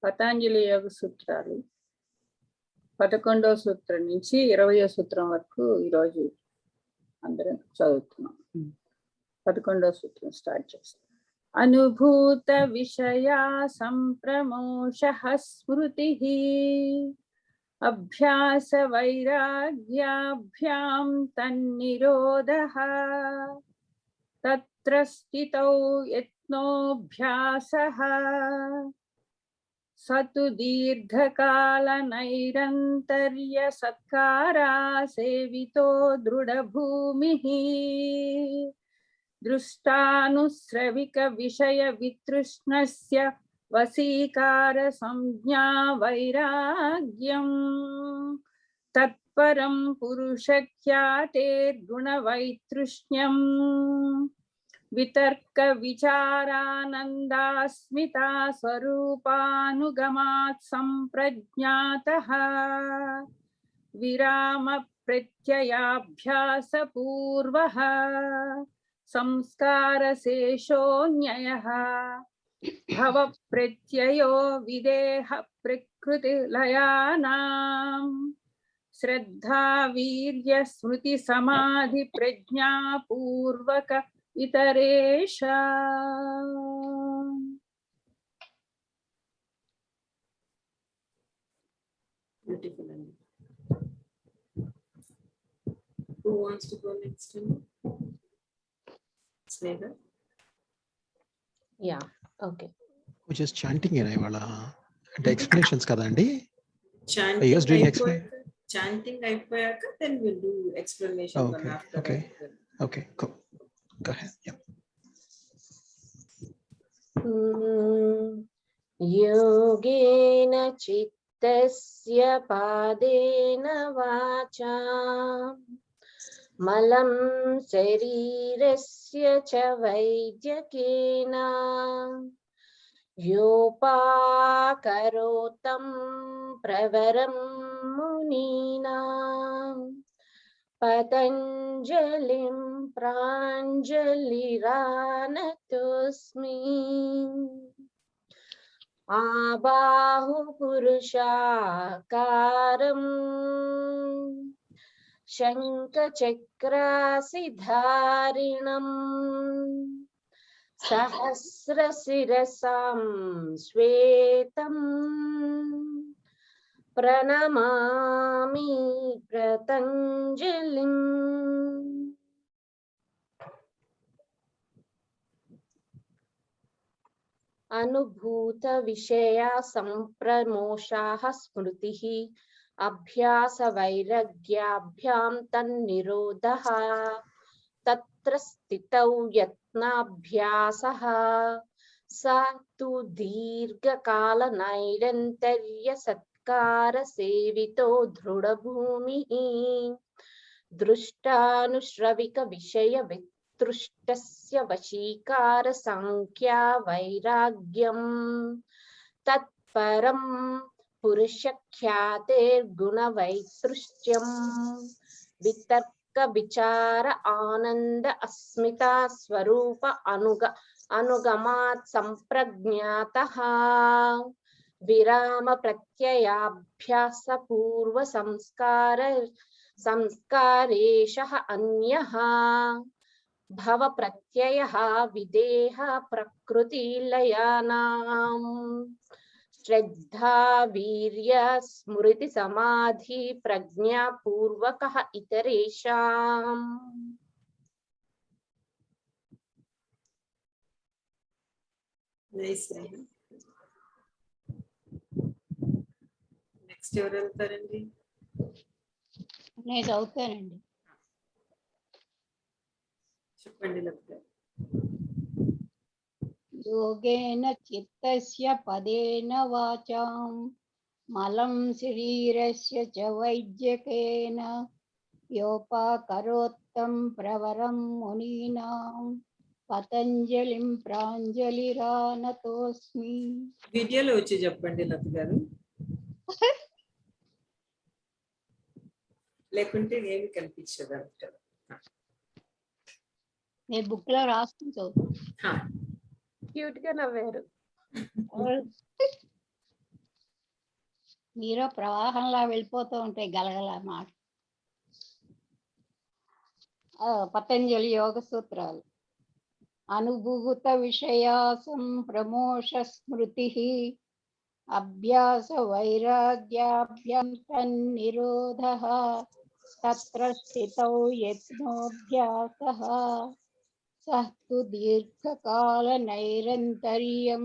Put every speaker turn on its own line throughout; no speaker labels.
పతంజలి యోగ సూత్రాలు 11వ సూత్రం నుంచి 20వ సూత్రం వరకు ఈరోజు అందరం చదువుతున్నాం. 11వ సూత్రం స్టార్ట్ చేస్తాం. అనుభూత విషయా సంప్రమోషః స్మృతిః అభ్యాస వైరాగ్యాభ్యాం తన్నిరోధః తత్ర స్థితౌ యత్నోభ్యాసః సతు దీర్ఘకాల నైరంతర్య సత్కారా సేవితో దృఢభూమిః దృష్టానుశ్రవిక విషయ వితృష్ణస్య వశీకార సంజ్ఞా వైరాగ్యం తత్పరం పురుషఖ్యాతేర్గుణ వైతృష్ణ్యం వితర్క విచారానందాస్మితా స్వరూపానుగమాత్ సంప్రజ్ఞాతః విరామ ప్రత్యయాభ్యాస పూర్వః సంస్కార శేషోన్యయః భవ ప్రత్యయో విదేహ ప్రకృతి లయానాం శ్రద్ధా వీర్య స్మృతి సమాధి ప్రజ్ఞా పూర్వక ఇతరేషా.
Beautiful. Who wants to go next? Snehal?
Yeah, okay.
Which is chanting here, Ivala. And explanations kadandi.
Chanting.
Yes, doing explanation.
Chanting ayapayaka, then we'll do explanation.
Okay.
One after.
Okay. Okay. Cool. Go ahead. Yeah.
योगेन चित्तस्य पादेन वाचा मलं शरीरस्य च वैद्यकेन योपाकरोतं प्रवरं मुनीनां पतञ्जलिं प्राञ्जलिरानतोऽस्मि. आबाहुपुरुषाकारं शङ्खचक्रासिधारिणं सहस्रशिरसां श्वेतं प्रणमामि पतञ्जलिम्. अनुभूत विषया संप्रमोषाः स्मृतिः अभ्यास वैराग्याभ्यां तन्निरोधः तत्र स्थितौ यत्नाभ्यासः स तु दीर्घकाल नैरन्तर्य सत्कार सेवितो दृढभूमिः दृष्टानुश्रविक विषय वितृष्टस्य वशीकार संख्या वैराग्यं तत्परं पुरुषख्यातेर्गुण वैतृष्ट्यं वितर्क विचार आनंद अस्मिता स्वरूप अनुगमात् संप्रज्ञातः विराम प्रत्ययाभ्यास पूर्व संस्कारेशः अन्यः भव प्रत्ययः विदेह प्रकृति लयानां श्रद्धा वीर्य स्मृति समाधि प्रज्ञा पूर्वकः इतरेषाम्.
Nice. Next ఎవరు వెళ్తారండి?
నేను చదువుతానండి.
చెప్పండి లత.
योगेन चित्तस्य पदेन वाचां मलं शरीरस्य च वैद्यकेन योपाकरोत्तं प्रवरं मुनीनां पतञ्जलिं प्राञ्जलिरानतोऽस्मि.
వీడియోలో వచ్చి చెప్పండి లత గారు, లేకుంటే ఏమి కనిపించదు అంటారు.
నేను బుక్ లో రాసుకుని చదువుతాను.
క్యూట్ గా నవ్వారు.
మీరు ప్రవాహంలా వెళ్ళిపోతూ ఉంటాయి గలగల మాట. పతంజలి యోగ సూత్రాలు. అనుభూత విషయాసం ప్రమోష స్మృతి అభ్యాస వైరాగ్యాభ్యం తన్నిరోధః తత్ర స్థితౌ యత్నోభ్యాసః సహ్ తు దీర్ఘకాల నైరంతర్యం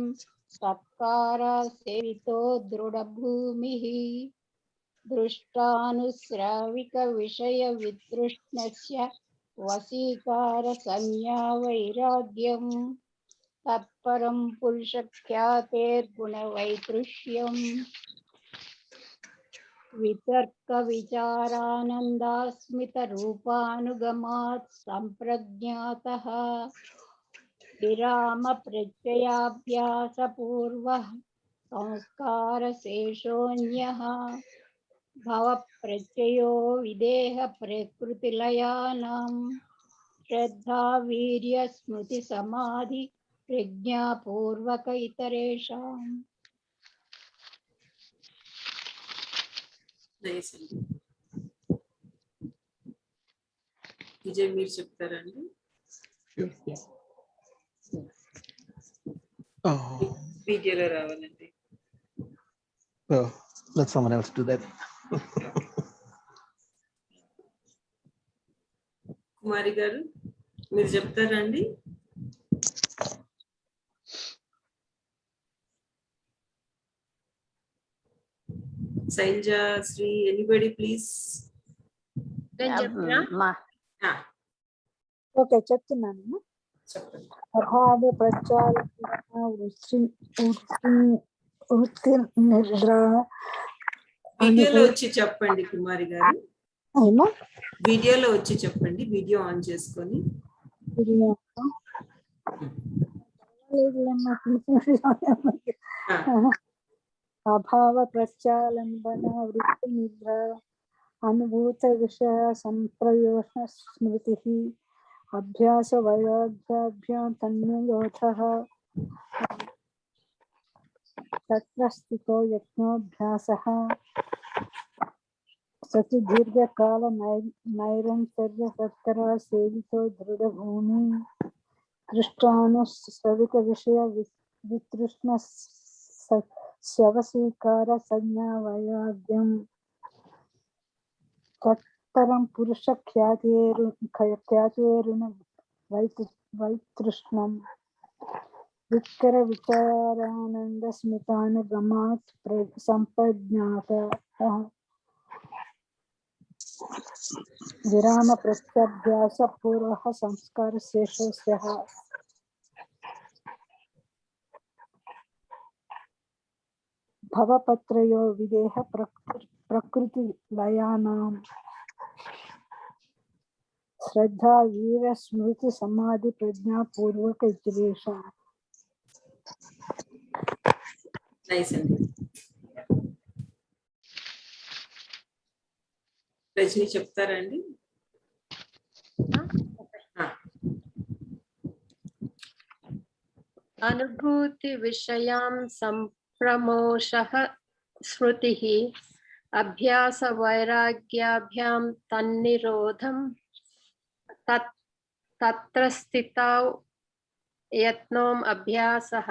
సత్కారా సేవితో దృఢభూమిః దృష్టానుశ్రావిక విషయ వితృష్ణస్య వశీకార సంజ్ఞా వైరాగ్యం తత్పరం పురుష ఖ్యాతేర్గుణ వైతృష్యం వితర్క విచారానందాస్మిత రూపానుగమాత్ సంప్రజ్ఞాతః విరామ ప్రత్యయాభ్యాస పూర్వః సంస్కార శేషోన్యః భవ ప్రత్యయో విదేహ ప్రకృతి లయానాం శ్రద్ధా వీర్య స్మృతి సమాధి ప్రజ్ఞా పూర్వక ఇతరేషాం.
నైస్ అండి. విజయ్ మీరు చెప్తారండి? వీడియోలో రావాలండి.
Let someone else do that.
కుమారి గారు మీరు చెప్తారండి? Shailaja, Sri, anybody please.
Okay చెప్తున్నాను.
చెప్పండి.
అభావ ప్రచారణ వృత్తి నిద్ర.
వీడియోలో వచ్చి చెప్పండి కుమారి గారు.
ఏమో
వీడియోలో వచ్చి చెప్పండి. వీడియో ఆన్ చేసుకొని.
అభావ ప్రత్యాలంబన వృత్తి నిద్ర అనుభూత విషయ సంప్రయోషణ స్మృతి అభ్యాస వైరాగ్యాభ్యాం తన్నిరోధః తత్ర స్థితో యత్నోభ్యాసః సతు దీర్ఘకాల నైరంతర్య సత్కరా సేవితో దృఢభూమి దృష్టానుశ్రవిక విషయ వితృష్ణ శవస్వీకార సంజ్ఞా వైరాగ్యం తత్పరం పురుష ఖ్యాతేరుణ వైతృష్ణం విక్కర విచారానంద స్మితానుగమాత్ సంప్రజ్ఞాతః విరామ ప్రత్యభ్యాస పూర్వః సంస్కార శేషస్యః భవపత్రయో విదేహ ప్రకృతి లయానాం శ్రద్ధా వీర స్మృతి సమాధి ప్రజ్ఞా పూర్వక ఇతరేషాం.
నైస్ అండి. రజని చెప్తారండి?
అనుభూతి విషయాం సంప్రమోషః స్మృతిః అభ్యాస వైరాగ్యాభ్యాం తన్నిరోధం తత్ర స్థితౌ యత్నోం అభ్యాసః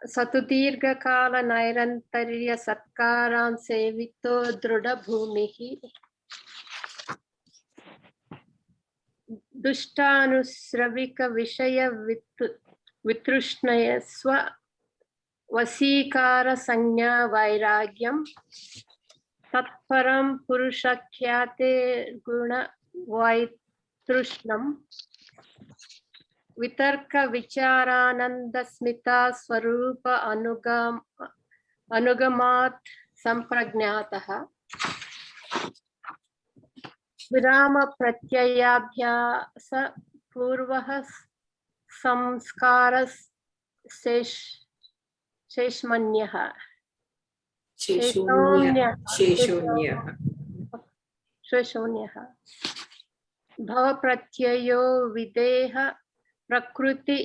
సతు దీర్ఘకాల నైరంతర్య సత్కారాన్ సేవితో దృఢభూమిః దుష్టానుశ్రవిక విషయ వితృష్ణయస్వ వశీకార సంజ్ఞా వైరాగ్యం తత్పరం పురుష ఖ్యాతేర్గుణ వైతృష్ణం వితర్క విచారానంద స్మితా స్వరూప అనుగమాత్ సంప్రజ్ఞాతః విరామ ప్రత్యయాభ్యాస పూర్వః సంస్కార శేషోన్యః భవ ప్రత్యయో విదేహ ప్రకృతి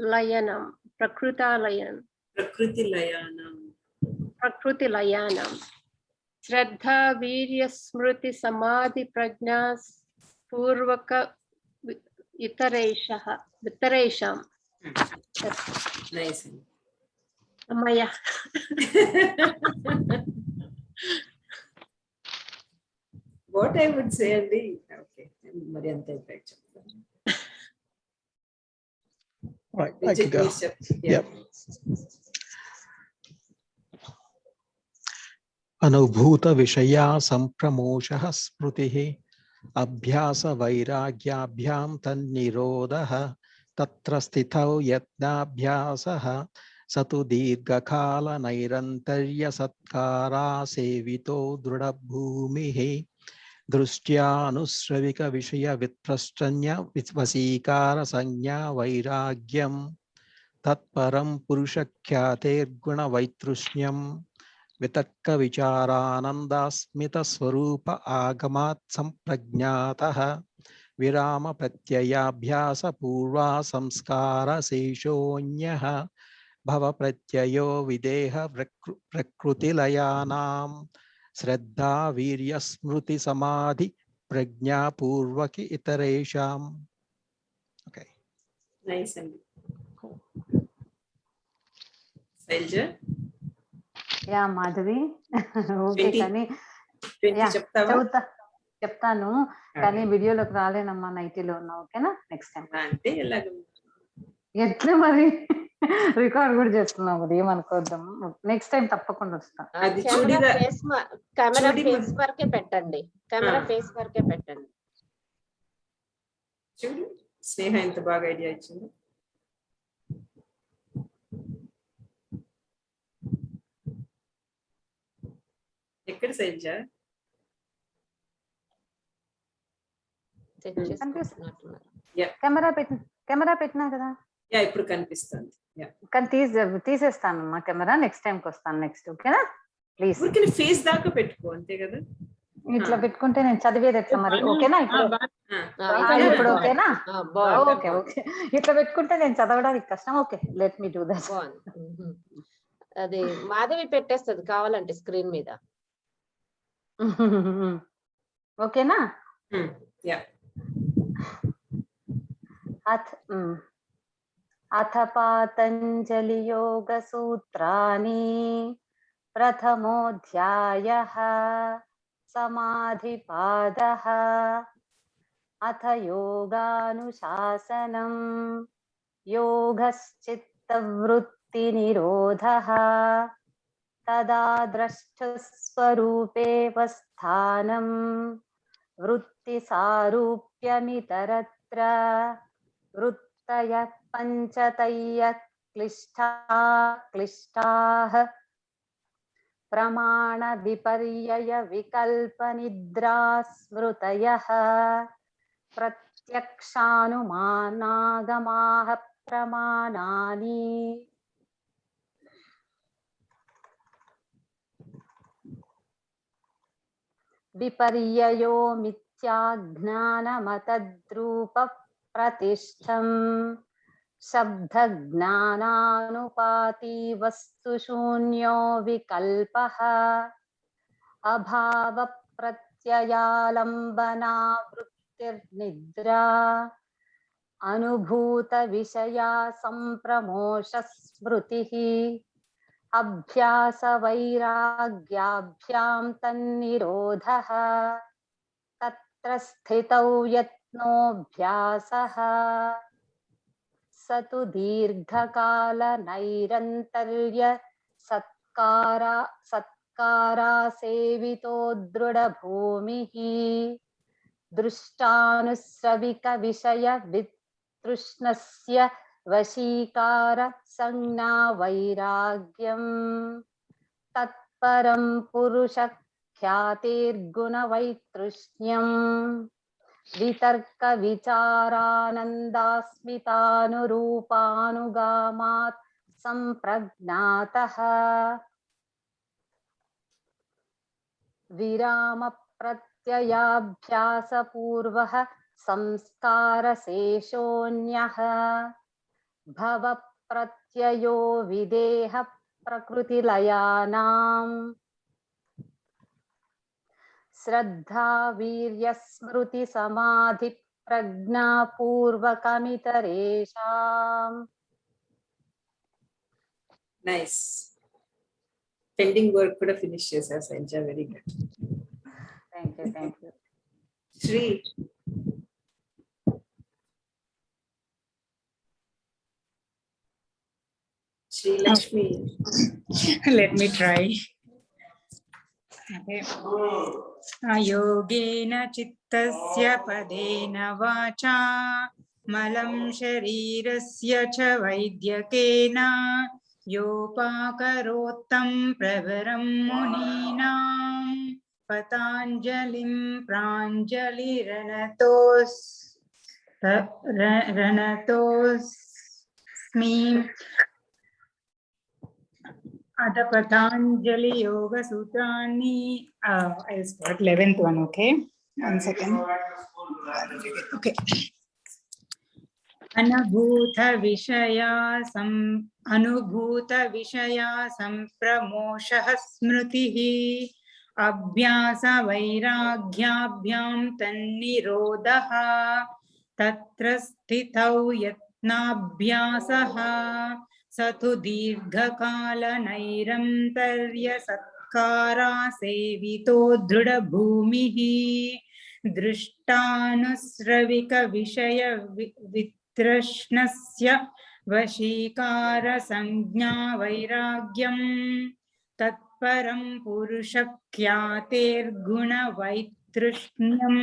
లయనం
ప్రకృతి లయానం
प्रकृतिलयानां श्रद्धा वीर्य स्मृति समाधि प्रज्ञा पूर्वक इतरेषां
Nice.
मया
What I would say, Andy, okay, మరి అంత impact చెప్తాను.
Right, I
Vijay,
can go.
please చెప్పు.
Yep. अनुभूत विषया संप्रमोषः स्मृतिः अभ्यास वैराग्याभ्यां तन्निरोधः तत्र स्थितौ यत्नाभ्यासः स तु दीर्घकाल नैरन्तर्य सत्कारा सेवितो दृढभूमिः दृष्ट्यानुश्रविक विषय विप्रश्चन्य वसीकार संज्ञा वैराग्यं तत्परं पुरुषख्यातेर्गुण वैतृष्ण्यं वितर्क विचारानंदास्मित स्वरूप आगमात् संप्रज्ञातः विराम प्रत्ययाभ्यास पूर्वा संस्कार शेषोऽन्यः भव प्रत्ययो विदेह प्रकृतिलयानां श्रद्धा वीर्य स्मृति समाधि प्रज्ञा पूर्वक इतरेषाम्. Okay.
Nice, Andy. Sailja,
yeah Madhavi okay
20
కానీ
20
యా
చెప్తావా?
చెప్తాను కానీ వీడియోలోకి రాలేనమ్మా నైటీలో ఉన్నా ఓకేనా నెక్స్ట్ టైం
అంటే ఎలాగ
ఎట్లా మరి రికార్డ్ కూడా చేస్తున్నాం మరి ఏమనుకోద్దాం నెక్స్ట్ టైం తప్పకుండా వస్తాం
అది
కెమెరా
చూడి
ఫేస్ వరకే పెట్టండి కెమెరా ఫేస్ వరకే పెట్టండి
చూడు స్నేహ ఎంత బాగా ఐడియా ఇచ్చింది. ఎక్కడ సైజా
సెట్ చేసుకుంటున్నట్టున్నారు.
కెమెరా పెట్టినా కదా
యా ఇప్పుడు కనిపిస్తుంది. యా
కానీ తీసేస్తాను మా కెమెరా నెక్స్ట్ టైంకి వస్తాను నెక్స్ట్ ఓకేనా ప్లీజ్
ఊరికే ఫేస్ దాకా పెట్టుకో అంతే కదా.
ఇట్లా పెట్టుకుంటే నేను చదివేది ఎట్లా మరి ఓకేనా ఇప్పుడు ఓకేనా ఓకే ఓకే ఇట్లా పెట్టుకుంటే నేను చదవడానికి కష్టం okay let me do that
అది మాధవి పెట్టేస్తుంది కావాలంటే స్క్రీన్ మీద
ఓకేనా
యా
అథ పాతంజలి యోగ సూత్రాని ప్రథమోధ్యాయః సమాధిపాదః అథ యోగానుశాసనం యోగశ్చిత్తవృత్తినిరోధः తదా ద్రష్టుస్వరూపేవ స్థానం వృత్తిసారూప్యమితరత్ర వృత్తయః పంచతయ్యః క్లిష్టాః ప్రమాణ విపర్యయ వికల్ప నిద్రా స్మృతయః ప్రత్యక్షానుమానాగమాః ప్రమాణాని విపర్యయో మిథ్యాజ్ఞానమతద్రూప ప్రతిష్టం శబ్దజ్ఞానానుపాతి వస్తుశూన్యో వికల్పః అభావ ప్రత్యయాలంబనా వృత్తిర్నిద్రా అనుభూత విషయా సంప్రమోష స్మృతిః అభ్యాస వైరాగ్యాభ్యాం తన్నిరోధః తత్ర స్థితౌ యత్నోభ్యాసః స తు దీర్ఘకాల నైరంతర్య సత్కారా సేవితో దృఢభూమిః దృష్టానుశ్రవిక విషయ వితృష్ణస్య వశీకార సంజ్ఞా వైరాగ్యం తత్పరం పురుష ఖ్యాతిర్గుణ వైతృష్ణ్యం వితర్క విచారానందాస్మితానురూపానుగామాత్ సంప్రజ్ఞాతః విరామ ప్రత్యయాభ్యాస పూర్వః సంస్కార శేషోన్యః భవ ప్రత్యయో విదేహ प्रकृतिलयानाम् श्रद्धा वीर्य स्मृति समाधि प्रज्ञा पूर्वकमितरेषाम्.
Nice. Pending work could have finished yes, Sanjay. Very good.
Thank you, thank you.
Shri. Shri Lakshmi.
Let me try. Okay. Ayogena chittasya padena vacha malam sharirasya cha vaidyakena yopakarottam pravaram muninam patanjalim ranatosmi. Ada Patanjali Yoga Sutrani. I'll start 11th one, okay? 1 second. Okay. Anubhuta Vishaya Sampramoshah Smritihi Abhyasa Vairagyabhyam Tannirodaha Tatra Sthitau Yatnabhyasaha Sathu Dirghakala Nairantarya Satkara Sevito Druda Bhumihi Drishtanusravika Vishaya Vitrashnasya Vashikara Sangnya Vairagyam Tatparam Purushakyater Guna Vaitrishnyam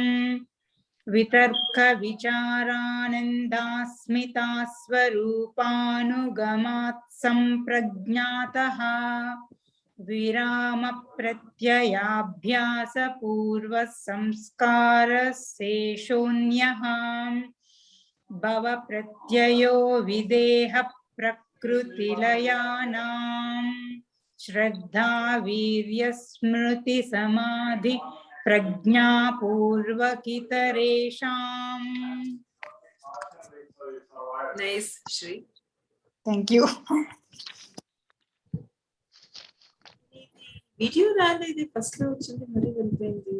Vitarka vicharanandasmita swarupanugamat samprajnataha virama pratyayabhyasa purva samskara seshonyaham bhava pratyayo videha prakrutilayanam shraddha virya smriti samadhi Pragya पूर्वकितरेषाम्.
Nice, Shri.
Thank you.
Video రాలే ఇది first లో వచ్చింది మరి వెళ్ళిపోయింది.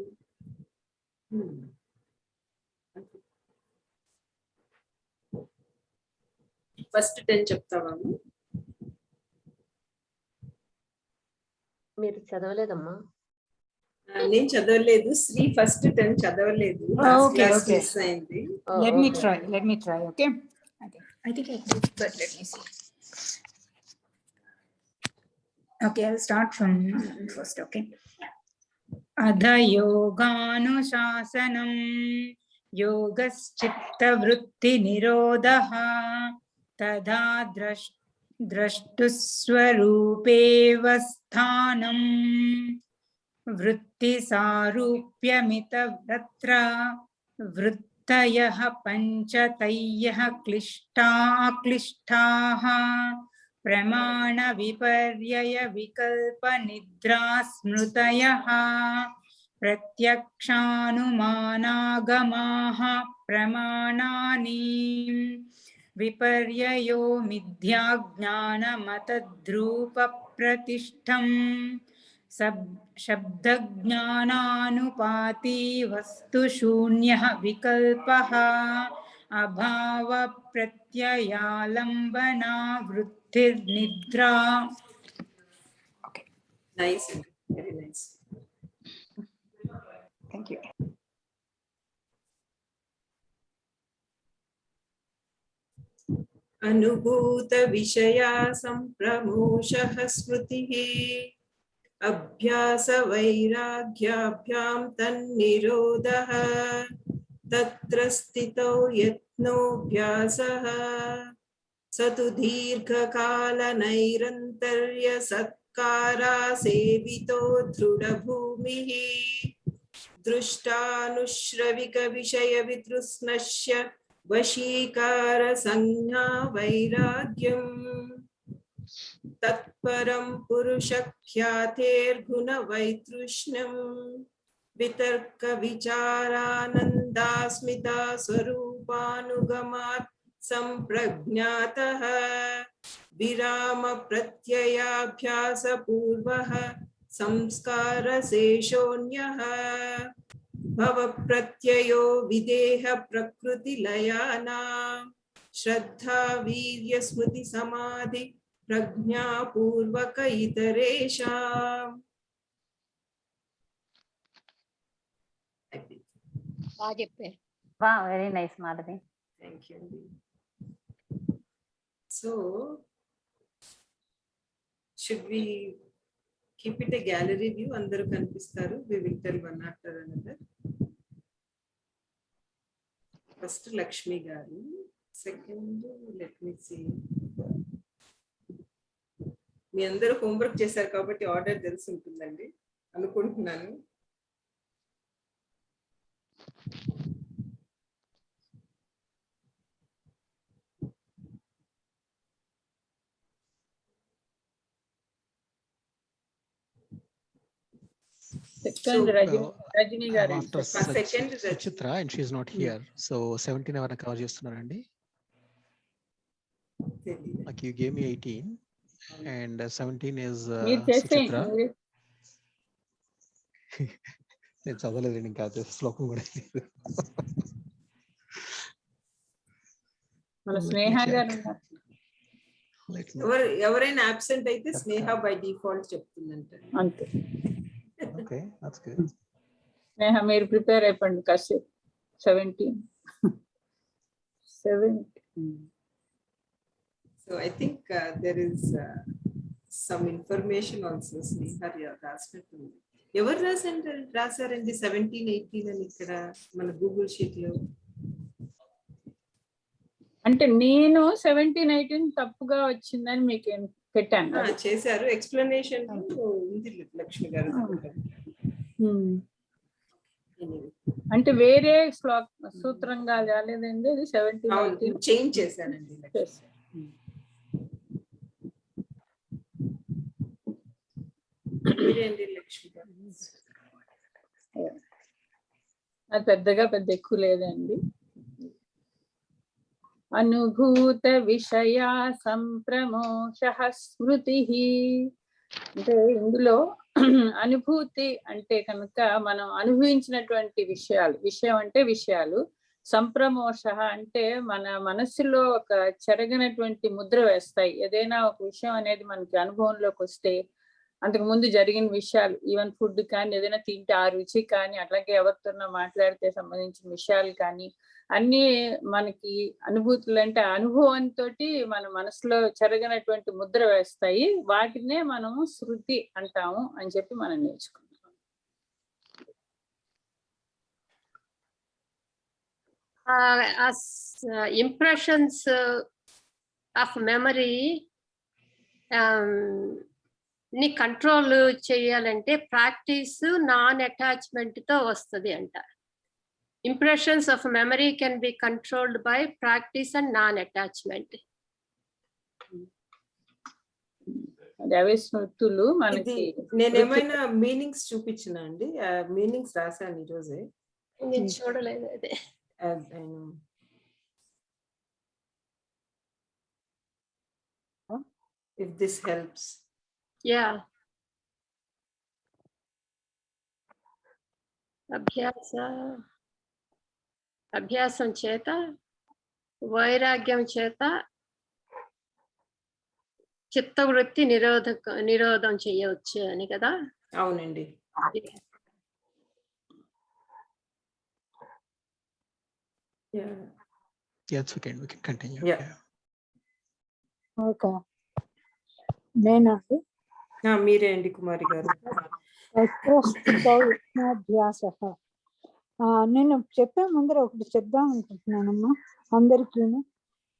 First 10 చెప్తావా?
మీరు చదవలేదమ్మా?
నేను చదవలేదు. శ్రీ ఫస్ట్ 10 చదవలేదు.
Okay, okay.
అయింది.
Let me try. Okay. I think I did, but let me see. Okay, I'll start from first. Okay. Adha yoganuशासनम yogaschitta vritti nirodha तदा द्रष्टुस्वरूपेवस्थानं वृत्तिसारूप्यमितत्र वृत्तयः पञ्चतयः क्लिष्टाः प्रमाणविपर्ययविकल्पनिद्रा स्मृतयः प्रत्यक्षानुमानागमाः प्रमाणानि विपर्ययो मिथ्याज्ञानमतद्रूपप्रतिष्ठम् शब्दज्ञानानुपाती वस्तुशून्यः विकल्पः अभावप्रत्ययालम्बना वृत्तिर्निद्रा. Okay.
Nice. Very nice.
Thank you.
अनुभूत विषया संप्रमोषः स्मृतिः अभ्यास वैराग्याभ्यां तन्निरोधः तत्र स्थितौ यत्नोऽभ्यासः स तु दीर्घकाल नैरन्तर्य सत्कारा सेवितो दृढभूमिः दृष्टानुश्रविक विषय वितृष्णस्य वशीकार संज्ञा वैराग्यम् तत्परं पुरुषख्यातेर्गुण वैतृष्ण्यम् वितर्क विचारानन्दास्मिता स्वरूपानुगमात् సంప్రజ్ఞాతః విరామ ప్రత్యయాభ్యాస పూర్వః సంస్కారశేషోన్యః భవ ప్రత్యయో విదేహ ప్రకృతి లయానాం శ్రద్ధా వీర్య స్మృతి సమాధి ప్రజ్ఞాపూర్వక ఇతరేషాం.
బాగా చెప్పారు.
Wow very nice Madhavi.
Thank you అండి. So should we keep it a gallery view? అందరూ కనిపిస్తారు. We will tell one after another. First Lakshmi గారు, సెకండ్ లెట్ మీ సీ. మీ అందరూ హోంవర్క్ చేశారు కాబట్టి ఆర్డర్ తెలిసి ఉంటుందండి అనుకుంటున్నాను.
Second, Rajini garu.
After
second is
Suchitra and she is not here. So 17 ఎవరైనా కవర్ చేస్తున్నారండి? Like you gave me 18 and 17 is Suchitra. నేను చదవలేదు ఇంకా శ్లోకం కూడా లేదు.
మన స్నేహ గారు
ఎవరైనా అబ్సెంట్ అయితే స్నేహ బై డిఫాల్ట్ చెప్తుందంట.
అంతే.
Okay, that's good.
స్నేహ మీరు ప్రిపేర్ అయిపోండి కాసేపు. 17.
So I think there is some information also Sneha రాసినట్టుంది. ఎవరు రాశారండి 17, 18 అని ఇక్కడ మన గూగుల్ షీట్ లో?
అంటే నేను 17, 18 తప్పుగా వచ్చిందని మీకు పెట్టాను.
చేశారు. ఎక్స్ప్లెనేషన్ ఉంది లక్ష్మి గారు.
అంటే వేరే సూత్రంగా రాలేదండి. ఇది 17, 18
చేంజ్ చేశానండి. లక్ష్మి గారు
అది పెద్ద ఎక్కువ లేదండి. అనుభూత విషయ సంప్రమోష స్మృతి. అంటే ఇందులో అనుభూతి అంటే కనుక మనం అనుభవించినటువంటి విషయం అంటే విషయాలు. సంప్రమోష అంటే మన మనస్సులో ఒక చెరగనటువంటి ముద్ర వేస్తాయి. ఏదైనా ఒక విషయం అనేది మనకి అనుభవంలోకి వస్తే అంతకు ముందు జరిగిన విషయాలు, ఈవెన్ ఫుడ్ కానీ ఏదైనా తింటే ఆ రుచి కానీ, అట్లాగే ఎవరితో మాట్లాడితే సంబంధించిన విషయాలు కానీ అన్ని మనకి అనుభూతులు అంటే అనుభవంతో మన మనసులో చెరగనటువంటి ముద్ర వేస్తాయి. వాటినే మనము శృతి అంటాము అని చెప్పి మనం నేర్చుకుంటాం.
ఇంప్రెషన్స్ ఆఫ్ మెమరీ ని కంట్రోల్ చేయాలంటే ప్రాక్టీస్, నాన్ అటాచ్మెంట్ తో వస్తుంది అంట. Impressions of memory can be controlled by practice and non attachment.
అవే స్మృతులు మనకి.
నేనేమైనా మీనింగ్స్ చూపించిన అండి? మీనింగ్స్ రాశాను ఈరోజే.
నేను చూడలేదు అదే.
If this helps.
Yeah. అభ్యాసం చేత, వైరాగ్యం చేత చిత్తవృత్తి నిరోధం చేయవచ్చు అని కదా?
అవునండి.
Yes, we can continue.
Yeah.
Okay. నేనండి.
మీరే అండి కుమారి గారు.
నేను చెప్పే ముందర ఒకటి చెప్దాం అనుకుంటున్నానమ్మా అందరికీ.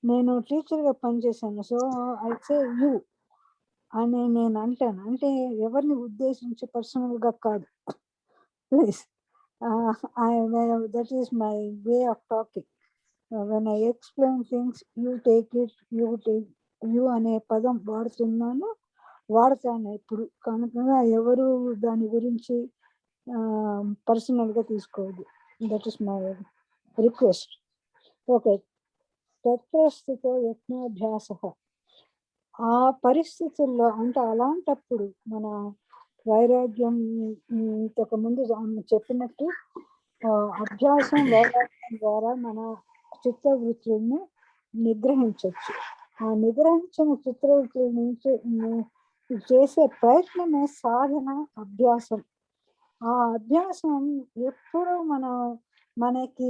నేను టీచర్గా పనిచేశాను. సో అయితే యూ అని నేను అంటాను. అంటే ఎవరిని ఉద్దేశించి పర్సనల్గా కాదు. Please, that is my way of talking. When I explain things, you take it, you అనే పదం వాడతాను ఇప్పుడు. కనుక ఎవరు దాని గురించి పర్సనల్గా తీసుకోవద్దు. That is my request. Okay, తత్వస్థితో యత్నాభ్యాస. ఆ పరిస్థితుల్లో అంటే అలాంటప్పుడు మన వైరాగ్యం ఇంతకుముందు చెప్పినట్టు అభ్యాసం వైరాగ్యం ద్వారా మన చిత్తవృత్తుల్ని నిగ్రహించవచ్చు. ఆ నిగ్రహించిన చిత్తవృత్తుల నుంచి చేసే ప్రయత్నమే సాధన, అభ్యాసం. ఆ అభ్యాసం ఎప్పుడు మనకి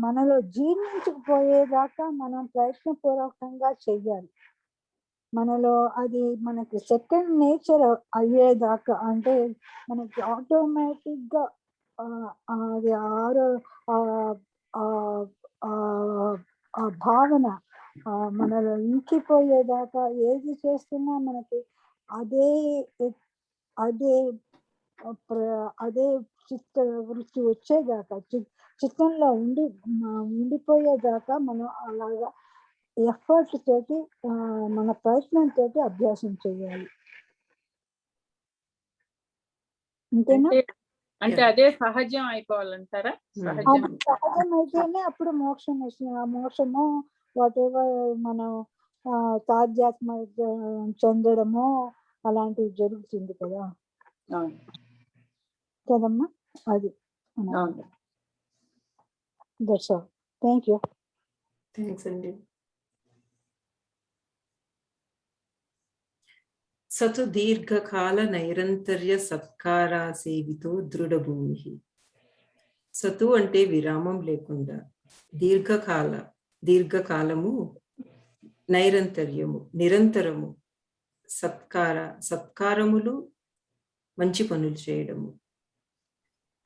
మనలో జీర్ణించుకుపోయేదాకా మనం ప్రయత్నపూర్వకంగా చెయ్యాలి. మనలో అది మనకి సెకండ్ నేచర్ అయ్యేదాకా, అంటే మనకి ఆటోమేటిక్ గా అది ఆ భావన మనలో ఇంకిపోయేదాకా ఏది చేస్తున్నా మనకి అదే అదే అదే చిత్త వృత్తి వచ్చేదాకా, చిత్తంలో ఉండిపోయేదాకా మనం అలాగా ఎఫర్ట్ తోటి మన ప్రయత్నంతో అభ్యాసం చేయాలి. అంతేనా?
అంటే అదే సహజం అయిపోవాలంటారా?
సహజం అయితేనే అప్పుడు మోక్షం వస్తుంది. ఆ మోక్షము వాట్ ఎవర్ మనం తాధ్యాత్మ చెందడము అలాంటివి జరుగుతుంది కదా కదమ్మా. అది that's all. Thank you.
Thanks అండి. సతు దీర్ఘకాల నైరంతర్య సత్కారా సేవితో దృఢభూమి. సతు అంటే విరామం లేకుండా, దీర్ఘకాలము, నైరంతర్యము నిరంతరము, సత్కారములు మంచి పనులు చేయడము,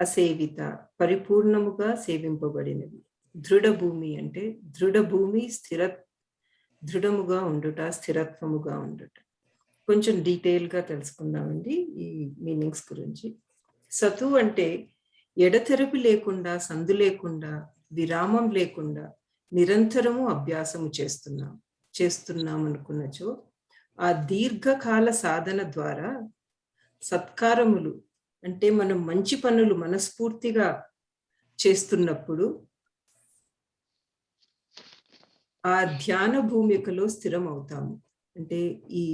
అసేవిత పరిపూర్ణముగా సేవింపబడినవి. దృఢభూమి అంటే దృఢభూమి దృఢముగా ఉండుట, స్థిరత్వముగా ఉండుట. కొంచెం డీటెయిల్గా తెలుసుకుందామండి ఈ మీనింగ్స్ గురించి. సతు అంటే ఎడతెరపి లేకుండా, సందు లేకుండా, విరామం లేకుండా నిరంతరము అభ్యాసము చేస్తున్నాం అనుకున్నచో ఆ దీర్ఘకాల సాధన ద్వారా సత్కారములు అంటే మనం మంచి పనులు మనస్ఫూర్తిగా చేస్తున్నప్పుడు ఆ ధ్యాన భూమికలో స్థిరం అవుతాము. అంటే ఈ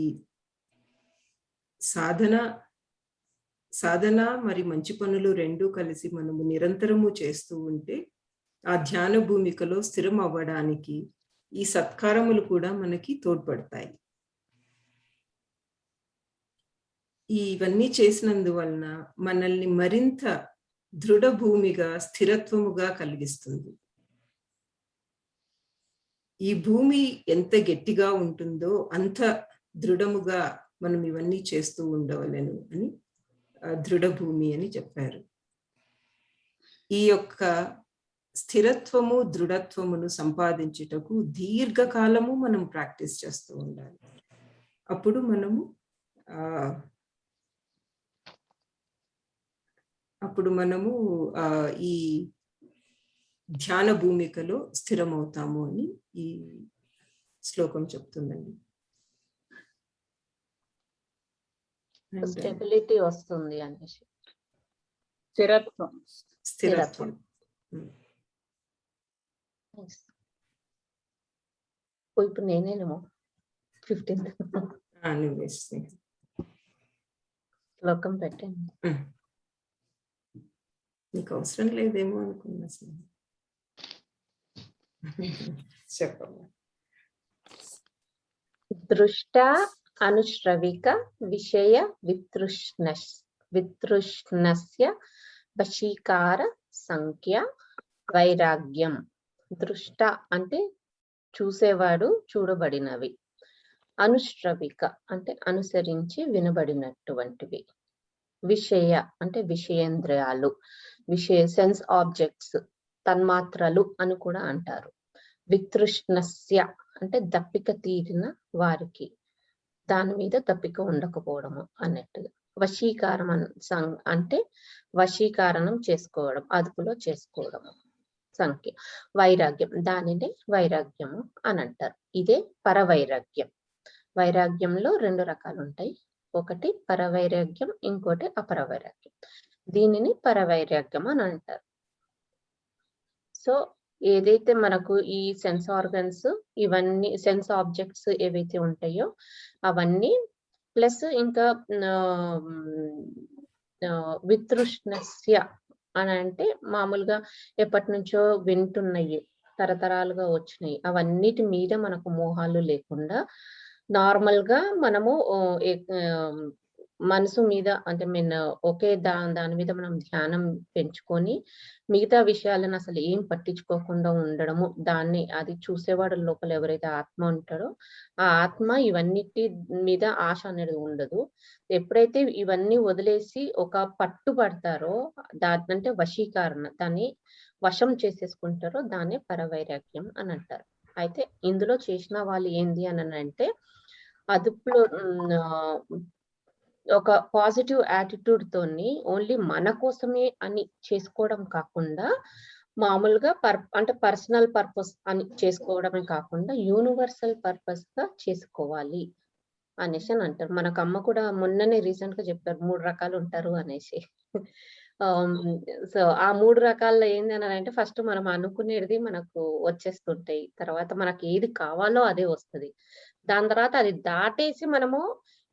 సాధన మరి మంచి పనులు రెండూ కలిసి మనము నిరంతరము చేస్తూ ఉంటే ఆ ధ్యాన భూమికలో స్థిరం అవ్వడానికి ఈ సత్కారములు కూడా మనకి తోడ్పడతాయి. ఇవన్నీ చేసినందువలన మనల్ని మరింత దృఢ భూమిగా, స్థిరత్వముగా కలిగిస్తుంది. ఈ భూమి ఎంత గట్టిగా ఉంటుందో అంత దృఢముగా మనం ఇవన్నీ చేస్తూ ఉండవలను అని దృఢ భూమి అని చెప్పారు. ఈ యొక్క స్థిరత్వము, దృఢత్వమును సంపాదించుటకు దీర్ఘకాలము మనం ప్రాక్టీస్ చేస్తూ ఉండాలి. అప్పుడు మనము ఈ ధ్యాన భూమికలో స్థిరమవుతాము అని ఈ శ్లోకం చెప్తుందండి.
స్టెబిలిటీ వస్తుంది అనేసి,
స్థిరత్వం.
ఇప్పుడు నేనేమో 15 శ్లోకం పెట్టండి.
నీకు అవసరం లేదేమో అనుకున్నా. చెప్పమ్మా.
దృష్ట అనుశ్రవిక విషయ వితృష్ణస్య వశీకార సంఖ్య వైరాగ్యం. దృష్ట అంటే చూసేవాడు, చూడబడినవి. అనుశ్రవిక అంటే అనుసరించి వినబడినటువంటివి. విషయ అంటే విషయేంద్రియాలు, సెన్స్ ఆబ్జెక్ట్స్, తన్మాత్రలు అని కూడా అంటారు. వితృష్ణస్య అంటే దప్పిక తీరిన వారికి, దాని మీద దప్పిక ఉండకపోవడము అన్నట్టుగా. వశీకారం అంటే వశీకరణం చేసుకోవడం, అదుపులో చేసుకోవడము. సంఖ్య వైరాగ్యం, దానినే వైరాగ్యము అని అంటారు. ఇదే పరవైరాగ్యం. వైరాగ్యంలో 2 రకాలు ఉంటాయి. ఒకటి పరవైరాగ్యం, ఇంకోటి అపరవైరాగ్యం. దీనిని పరవైరాగ్యం అని అంటారు. సో ఏదైతే మనకు ఈ సెన్స్ ఆర్గన్స్ ఇవన్నీ సెన్స్ ఆబ్జెక్ట్స్ ఏవైతే ఉంటాయో అవన్నీ ప్లస్ ఇంకా వితృష్ణస్య అని అంటే మామూలుగా ఎప్పటి నుంచో వింటున్నాయి, తరతరాలుగా వచ్చినాయి, అవన్నిటి మీద మనకు మోహాలు లేకుండా నార్మల్ గా మనము మనసు మీద అంటే ఒకే దాని మీద మనం ధ్యానం పెంచుకొని మిగతా విషయాలను అసలు ఏం పట్టించుకోకుండా ఉండడము, దాన్ని అది చూసేవాడు లోపల ఎవరైతే ఆత్మ ఉంటాడో ఆ ఆత్మ ఇవన్నిటి మీద ఆశ అనేది ఉండదు. ఎప్పుడైతే ఇవన్నీ వదిలేసి ఒక పట్టు పడతారో అంటే వశీకరణ, దాన్ని వశం చేసేసుకుంటారో దాన్నే పరవైరాగ్యం అని అంటారు. అయితే ఇందులో చేసిన వాళ్ళు ఏంది అని అంటే అదుపులో ఒక పాజిటివ్ యాటిట్యూడ్ తోని ఓన్లీ మన కోసమే అని చేసుకోవడం కాకుండా మామూలుగా అంటే పర్సనల్ పర్పస్ అని చేసుకోవడమే కాకుండా యూనివర్సల్ పర్పస్ గా చేసుకోవాలి అనేసి అని అంటారు. మనకు అమ్మ కూడా మొన్ననే రీసెంట్ గా చెప్పారు 3 రకాలు ఉంటారు అనేసి. సో ఆ 3 రకాల్లో ఏంది అని అంటే ఫస్ట్ మనం అనుకునేది మనకు వచ్చేస్తుంటాయి, తర్వాత మనకి ఏది కావాలో అదే వస్తుంది, దాని తర్వాత అది దాటేసి మనము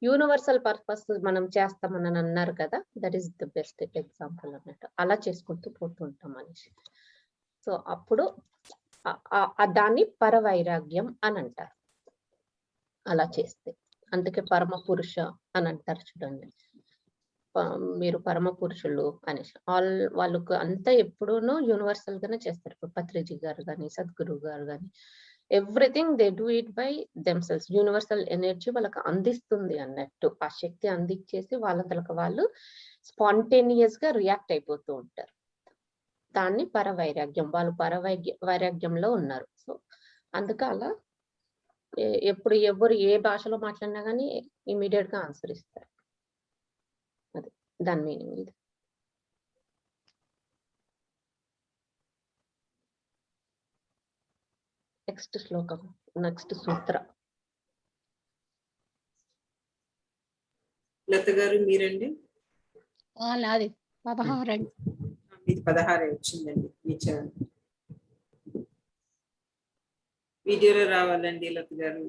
యూనివర్సల్ పర్పస్ మనం చేస్తామని అన్నారు కదా, that is the best example అన్నట్టు. అలా చేసుకుంటూ పోతుంటాం అనేసి. సో అప్పుడు దాన్ని పరవైరాగ్యం అని అంటారు అలా చేస్తే. అందుకే పరమ పురుష అని అంటారు చూడండి, మీరు పరమ పురుషులు అనేసి. వాళ్ళకు అంతా ఎప్పుడూనూ యూనివర్సల్ గానే చేస్తారు. ఇప్పుడు పత్రిజీ గారు కానీ సద్గురు గారు కానీ everything they do it by themselves. Universal energy వాళ్ళకి అందిస్తుంది అన్నట్టు, ఆ శక్తి అందించేసి వాళ్ళకి వాళ్ళు స్పాంటేనియస్ గా రియాక్ట్ అయిపోతూ ఉంటారు. దాన్ని పరవైరాగ్యం, వాళ్ళు వైరాగ్యంలో ఉన్నారు. సో అందుకే అలా ఎప్పుడు ఎవరు ఏ భాషలో మాట్లాడినా కానీ ఇమీడియట్ గా ఆన్సర్ ఇస్తారు. అది దాని మీనింగ్. ఇది నెక్స్ట్ శ్లోకం, నెక్స్ట్ సూత్ర.
లత గారు మీరండి?
నాది 16 అండి.
మీది 16 వచ్చిందండి. మీ ఛానల్ వీడియోలో రావాలండి లత గారు.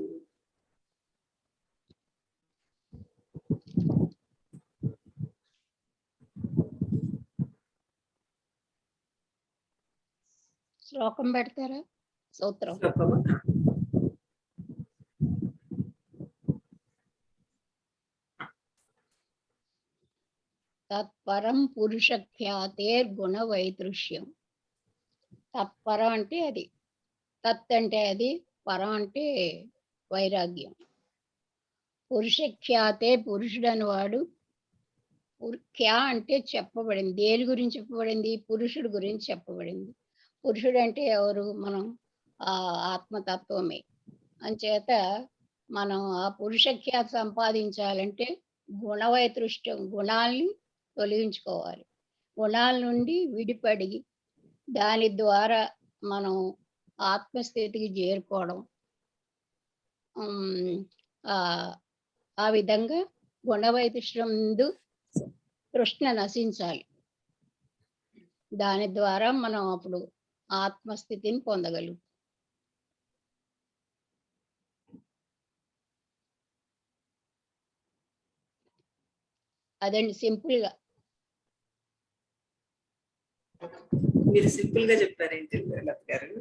శ్లోకం పెడతారా? సూత్రం. తత్పరం పురుష ఖ్యాతేర్ గుణ వైదృశ్యం. తత్పరం అంటే అది, తత్ అంటే అది, పరం అంటే వైరాగ్యం. పురుష ఖ్యాతే పురుషుడు అనేవాడు. ఖ్యా అంటే చెప్పబడింది, దేని గురించి చెప్పబడింది? పురుషుడు గురించి చెప్పబడింది. పురుషుడు అంటే ఎవరు? మనం ఆత్మతత్వమే. అంచేత మనం ఆ పురుష ఖ్యాతి సంపాదించాలంటే గుణవైతృష్టం, గుణాలని తొలగించుకోవాలి. గుణాల నుండి విడిపడి దాని ద్వారా మనం ఆత్మస్థితికి చేరుకోవడం. ఆ విధంగా గుణవైతృష్టం ముందు తృష్ణ నశించాలి. దాని ద్వారా మనం అప్పుడు ఆత్మస్థితిని పొందగలుగుతాం. అదండి సింపుల్ గా.
మీరు సింపుల్ గా చెప్పారేంటి లత గారు?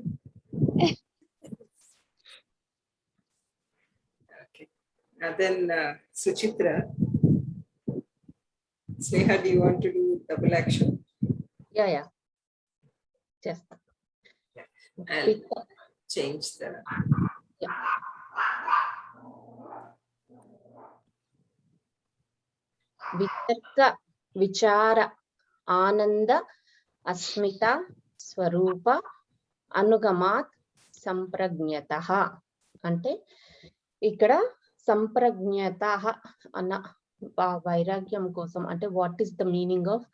Then Suchitra, Sneha, do you want to do double action?
Yeah. Just
and change the.
Yeah. వితర్క విచార ఆనంద అస్మిత స్వరూప అనుగమాత్ సంప్రజ్ఞత. అంటే ఇక్కడ సంప్రజ్ఞత అన్న వైరాగ్యం కోసం అంటే what is the meaning of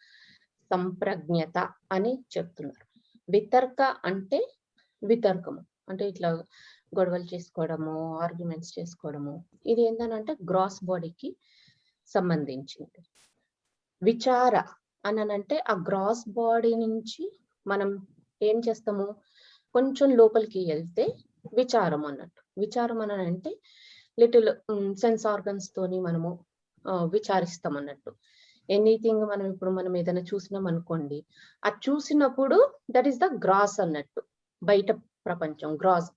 సంప్రజ్ఞత అని చెప్తున్నారు. వితర్క అంటే వితర్కము అంటే ఇట్లా గొడవలు చేసుకోవడము, ఆర్గ్యుమెంట్స్ చేసుకోవడము, ఇది ఏంటంటే గ్రాస్ బాడీకి సంబంధించింది. విచార అనంటే ఆ గ్రాస్ బాడీ నుంచి మనం ఏం చేస్తాము, కొంచెం లోపలికి వెళ్తే విచారం అన్నట్టు. విచారం అని అంటే లిటిల్ సెన్స్ ఆర్గన్స్ తోని మనము విచారిస్తాం అన్నట్టు. ఎనీథింగ్ మనం ఏదైనా చూసినాం అనుకోండి, అది చూసినప్పుడు దట్ ఈస్ ద గ్రాస్ అన్నట్టు, బయట ప్రపంచం గ్రాస్.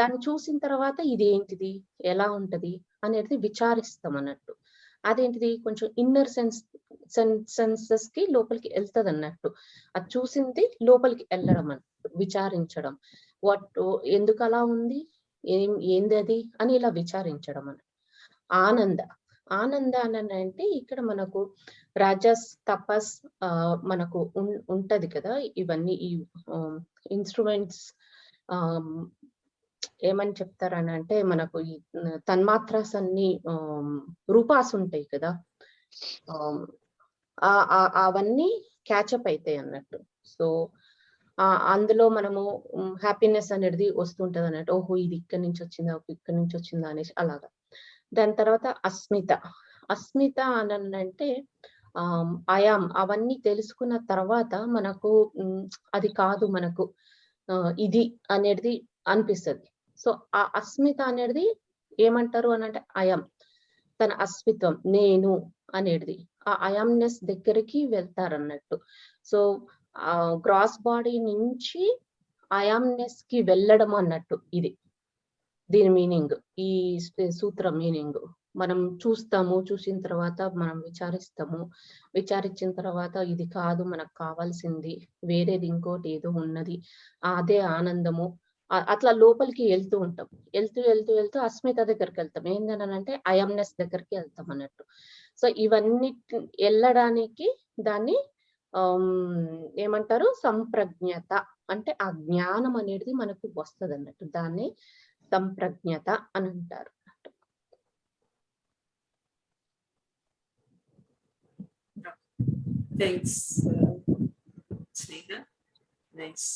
దాన్ని చూసిన తర్వాత ఇది ఏంటిది, ఎలా ఉంటది అనేది విచారిస్తాం అన్నట్టు. అదేంటిది కొంచెం ఇన్నర్ సెన్సెస్ కి లోపలికి వెళ్తది అన్నట్టు. అది చూసింది లోపలికి వెళ్ళడం అన్నట్టు, విచారించడం. ఎందుకు అలా ఉంది, ఏంది అది అని ఇలా విచారించడం అన్నట్టు. ఆనంద అని అంటే ఇక్కడ మనకు రాజస్ తపస్ మనకు ఉంటది కదా. ఇవన్నీ ఈ ఇన్స్ట్రుమెంట్స్ ఏమని చెప్తారని అంటే, మనకు ఈ తన్మాత్రాస్ అన్ని రూపాస్ ఉంటాయి కదా, అవన్నీ క్యాచప్ అవుతాయి అన్నట్టు. సో అందులో మనము హ్యాపీనెస్ అనేది వస్తుంటది అన్నట్టు. ఓహో ఇది ఇక్కడి నుంచి వచ్చిందా, ఇక్కడి నుంచి వచ్చిందా అనేసి అలాగా. దాని తర్వాత అస్మిత అని అంటే ఆయాం, అవన్నీ తెలుసుకున్న తర్వాత మనకు అది కాదు, మనకు ఇది అనేది అనిపిస్తుంది. సో ఆ అస్మిత అనేది ఏమంటారు అని అంటే అయం, తన అస్మిత్వం, నేను అనేది ఆ అయంనెస్ దగ్గరికి వెళ్తారన్నట్టు. సో గ్రాస్ బాడీ నుంచి అయంనెస్ కి వెళ్ళడం అన్నట్టు. ఇది దీని మీనింగ్, ఈ సూత్రం మీనింగ్. మనం చూస్తాము, చూసిన తర్వాత మనం విచారిస్తాము, విచారించిన తర్వాత ఇది కాదు మనకు కావాల్సింది, వేరేది ఇంకోటి ఏదో ఉన్నది, అదే ఆనందము. అట్లా లోపలికి వెళ్తూ ఉంటాం. వెళ్తూ అస్మిత దగ్గరికి వెళ్తాం. ఏంటనంటే అయంనెస్ దగ్గరికి వెళ్తాం అన్నట్టు. సో ఇవన్నీ వెళ్ళడానికి దాన్ని ఏమంటారు, సంప్రజ్ఞత అంటే ఆ జ్ఞానం అనేది మనకు వస్తుంది అన్నట్టు. దాన్ని సంప్రజ్ఞత అని అంటారు.
థ్యాంక్స్ స్నేహ. నైస్.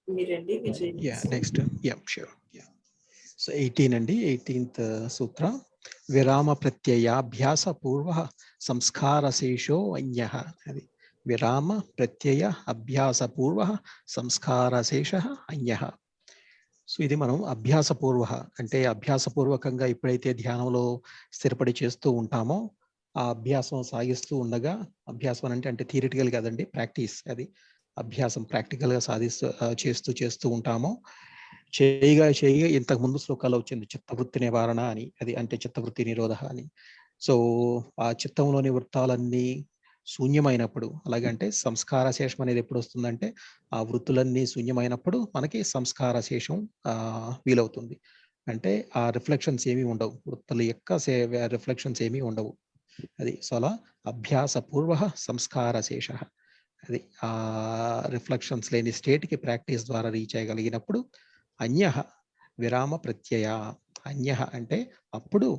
మీరండి విజయ్.
Next sure. సో 18 అండి, 18th సూత్ర. విరామ ప్రత్యయాభ్యాస పూర్వ సంస్కార శేషో అన్యః. అది విరామ ప్రత్యయ అభ్యాస పూర్వ సంస్కార శేష అన్యః. సో ఇది మనం అభ్యాసపూర్వ అంటే అభ్యాసపూర్వకంగా ఎప్పుడైతే ధ్యానంలో స్థిరపడి చేస్తూ ఉంటామో, ఆ అభ్యాసం సాగిస్తూ ఉండగా, అభ్యాసం అంటే థియరిటికల్ కాదండి, ప్రాక్టీస్. అది అభ్యాసం ప్రాక్టికల్ గా చేస్తూ ఉంటామో, చేయగా ఇంతకు ముందు శ్లోకాల్లో వచ్చింది చిత్తవృత్తి నివారణ అని. అది అంటే చిత్తవృత్తి నిరోధ అని. సో ఆ చిత్తంలోని వృత్తాలన్నీ శూన్యమైనప్పుడు, అలాగంటే సంస్కార శేషం అనేది ఎప్పుడు వస్తుందంటే ఆ వృత్తులన్నీ శూన్యమైనప్పుడు మనకి సంస్కార శేషం వీలవుతుంది. అంటే ఆ రిఫ్లెక్షన్స్ ఏమీ ఉండవు, వృత్తుల యొక్క రిఫ్లెక్షన్స్ ఏమీ ఉండవు. అది సో అలా అభ్యాసపూర్వ సంస్కార శేష. అది ఆ రిఫ్లెక్షన్స్ లేని స్టేట్ కి ప్రాక్టీస్ ద్వారా రీచ్ అయ్యగలిగినప్పుడు అన్యః విరామ ప్రత్యయ. అన్యః అంటే అప్పుడు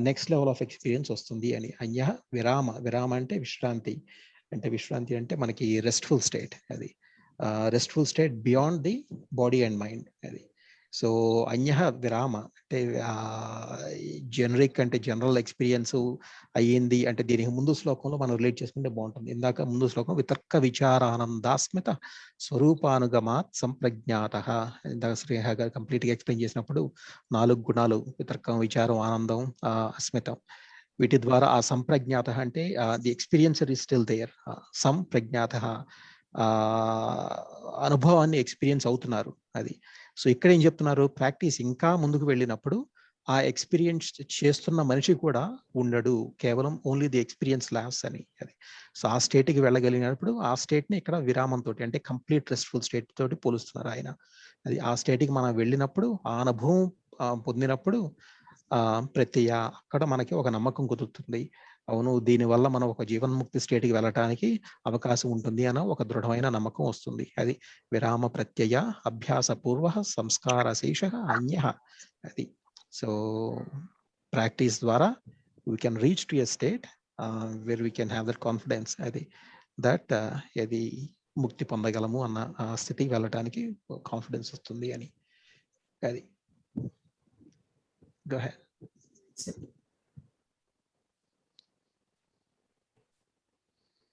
నెక్స్ట్ లెవెల్ ఆఫ్ ఎక్స్పీరియన్స్ వస్తుంది అని. అన్యః విరామ అంటే విశ్రాంతి. అంటే విశ్రాంతి అంటే మనకి రెస్ట్ఫుల్ స్టేట్. అది RESTful state beyond the body and mind. అది సో అన్యః విరామ అంటే జనరిక్ అంటే జనరల్ ఎక్స్పీరియన్స్ అయ్యింది అంటే దీనికి ముందు శ్లోకంలో మనం రిలేట్ చేసుకుంటే బాగుంటుంది. ఇందాక ముందు శ్లోకం వితర్క విచారానందాస్మిత స్వరూపానుగమాత్ సంప్రజ్ఞాత. ఇందాక శ్రీహ గారు కంప్లీట్ గా ఎక్స్ప్లెయిన్ చేసినప్పుడు 4 గుణాలు, వితర్కం, విచారం, ఆనందం, అస్మితం, వీటి ద్వారా ఆ సంప్రజ్ఞాత అంటే the experiencer is still there. సంప్రజ్ఞాత అనుభవాన్ని ఎక్స్పీరియన్స్ అవుతున్నారు. అది సో ఇక్కడ ఏం చెప్తున్నారు, ప్రాక్టీస్ ఇంకా ముందుకు వెళ్ళినప్పుడు ఆ ఎక్స్పీరియన్స్ చేస్తున్న మనిషి కూడా ఉండడు, కేవలం ఓన్లీ ది ఎక్స్పీరియన్స్ లాస్ అని. అది సో ఆ స్టేట్కి వెళ్ళగలిగినప్పుడు ఆ స్టేట్ని ఇక్కడ విరామంతో అంటే కంప్లీట్ రెస్ట్ఫుల్ స్టేట్ తోటి పోలుస్తున్నారు ఆయన. అది ఆ స్టేట్కి మనం వెళ్ళినప్పుడు, ఆ అనుభవం పొందినప్పుడు ప్రత్యయ అక్కడ మనకి ఒక నమ్మకం కుదురుతుంది. అవును, దీనివల్ల మనం ఒక జీవన్ముక్తి స్టేట్కి వెళ్ళటానికి అవకాశం ఉంటుంది అన్న ఒక దృఢమైన నమ్మకం వస్తుంది. అది విరామ ప్రత్యయ అభ్యాసపూర్వ సంస్కార శేష అన్యః. అది సో ప్రాక్టీస్ ద్వారా we can reach to a state where we can have that confidence. అది దట్ అది ముక్తి పొందగలము అన్న స్థితికి వెళ్ళటానికి కాన్ఫిడెన్స్ వస్తుంది అని. అది go ahead.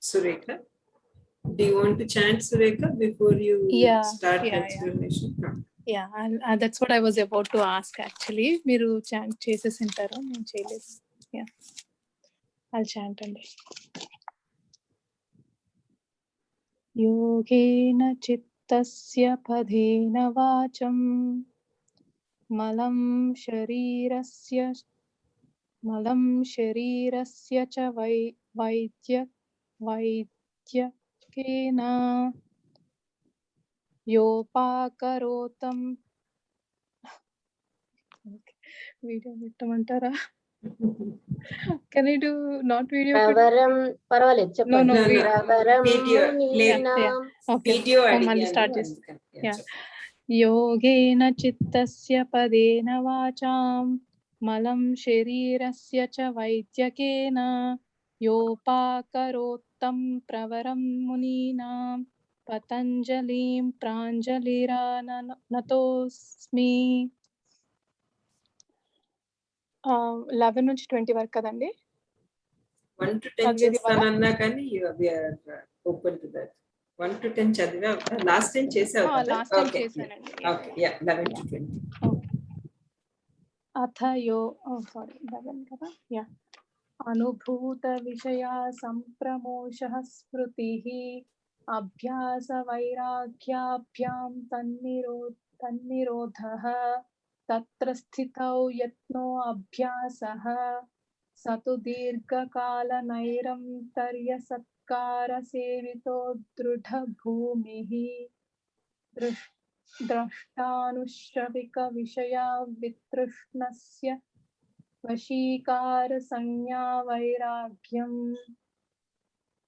Surekha. Do you want to chant, Surekha, before you start the
yeah.
explanation?
Yeah, that's what I was about to ask actually. మీరు చాంట్ చేసేసింటారు, నేను చేయలేదు. Yeah, I'll chant అండి. యోగేన చిత్తస్య పదేన వాచం మలం శరీరస్య చ వైద్యకేన యోపాకరోతం. Video పెట్టమంటారా? Can I do not video?
పర్వాలేదు చెప్పండి.
No, okay. మళ్ళీ start చేస్తాం. యోగేన చిత్తస్య పదేన వాచాం మలం శరీరస్య చ వైద్యకేన యోపాకరోత్తం ప్రవరం మునీనాం పతంజలిం ప్రాంజలిరానతోస్మి. 11 నుంచి 20 వరకు కదండి.
1 to 10 చేస్తానన్నా కానీ we are open to that. 1 to 10 చదివా, లాస్ట్ టైం చేసావు కదా?
లాస్ట్ టైం చేశానండి.
Okay, yeah 11 to 20.
అథయో సారీ 11 కదా. యా అనుభూత విషయా సంప్రమోషః స్మృతిః అభ్యాస వైరాగ్యాభ్యాం తన్నిరోధః తత్ర స్థితౌ యత్నో అభ్యాసః సతు దీర్ఘకాల నైరంతర్య సత్కార సేవితో దృఢ భూమిః ద్రష్టానుశ్రవిక విషయా వితృష్ణస్య వశీకార సంజ్ఞా వైరాగ్యం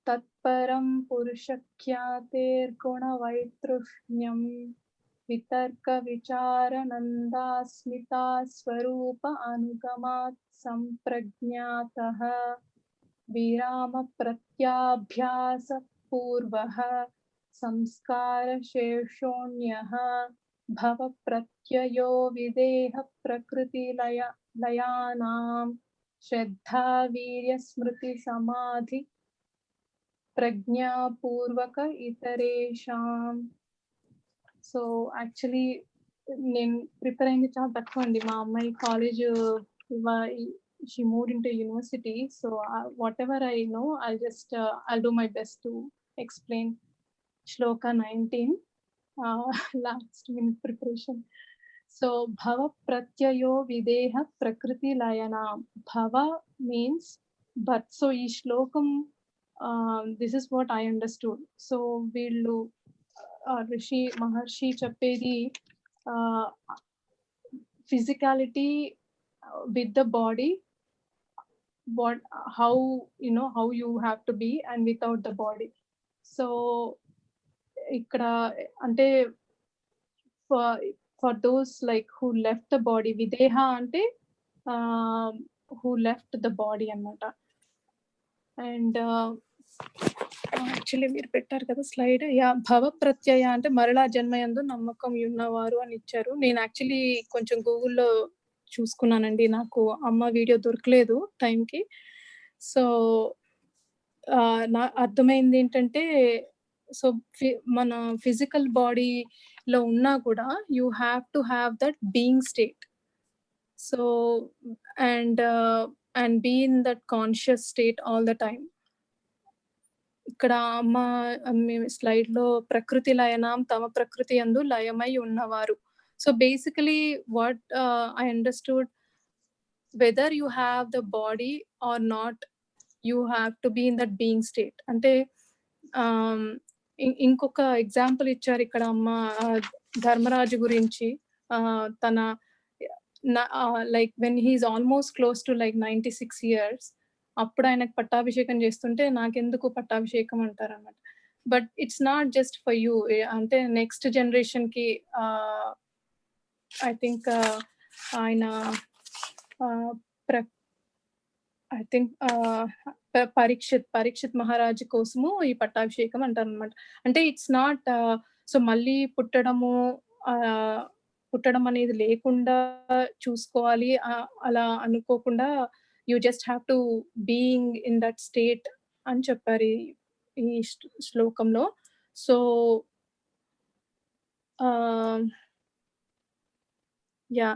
తత్పరం పురుషఖ్యాతేర్గుణ వైతృష్ణ్యం వితర్క విచారనందాస్మితా స్వరూప అనుగమాత్ సంప్రజ్ఞాతః విరామ ప్రత్యాభ్యాస పూర్వః సంస్కార శేషోణ్యః భవ ప్రత్యయో విదేహ ప్రకృతి లయానాం శ్రద్ధా వీర్య స్మృతి సమాధి ప్రజ్ఞాపూర్వక ఇతరేషాం. సో యాక్చువల్లీ నేను ప్రిపేర్ అయింది చాలా తక్కువ అండి. మా అమ్మాయి college she moved into university, so whatever I know I'll do my best to explain shloka 19, last minute preparation. So bhava pratyayo videha prakriti layana. Bhava means but. So ee shlokam this is what I understood. So వీళ్ళు రిషి మహర్షి చెప్పేది physicality with the body, how you have to be, and without the body. So ఇక్కడ అంటే for those like who left the body, videha అంటే who left the body అన్నమాట. And actually మీరు పెట్టారు కదా slide. Yeah భవ ప్రత్యయ అంటే మరలా జన్మయందు నమ్మకం ఉన్నవారు అని ఇచ్చారు. నేను యాక్చువల్లీ కొంచెం గూగుల్లో చూసుకున్నానండి, నాకు అమ్మ వీడియో దొరకలేదు టైంకి. సో నా అర్థమైంది ఏంటంటే, సో మన ఫిజికల్ బాడీలో ఉన్నా కూడా you have to have that being state. So and be in that conscious state all the time. ఇక్కడ అమ్మ స్లైడ్ లో ప్రకృతి లయనాం తమ ప్రకృతి యందు లయమై ఉన్నవారు. So basically what I understood, whether you have the body or not, you have to be in that being state. అంటే ఇంకొక ఎగ్జాంపుల్ ఇచ్చారు ఇక్కడ అమ్మ ధర్మరాజు గురించి. తన like when he is almost close to like 96 years, అప్పుడు ఆయనకు పట్టాభిషేకం చేస్తుంటే నాకెందుకు పట్టాభిషేకం అంటారన్నమాట. But it's not just for you, అంటే నెక్స్ట్ జనరేషన్ కి ఐ థింక్ ఆయన ఐ థింక్ పరీక్షిత్ మహారాజు కోసము ఈ పట్టాభిషేకం అంటారు అనమాట. అంటే ఇట్స్ నాట్ సో మళ్ళీ పుట్టడం అనేది లేకుండా చూసుకోవాలి అలా అనుకోకుండా, you just have to being in that state అని చెప్పారు ఈ శ్లోకంలో. సో యా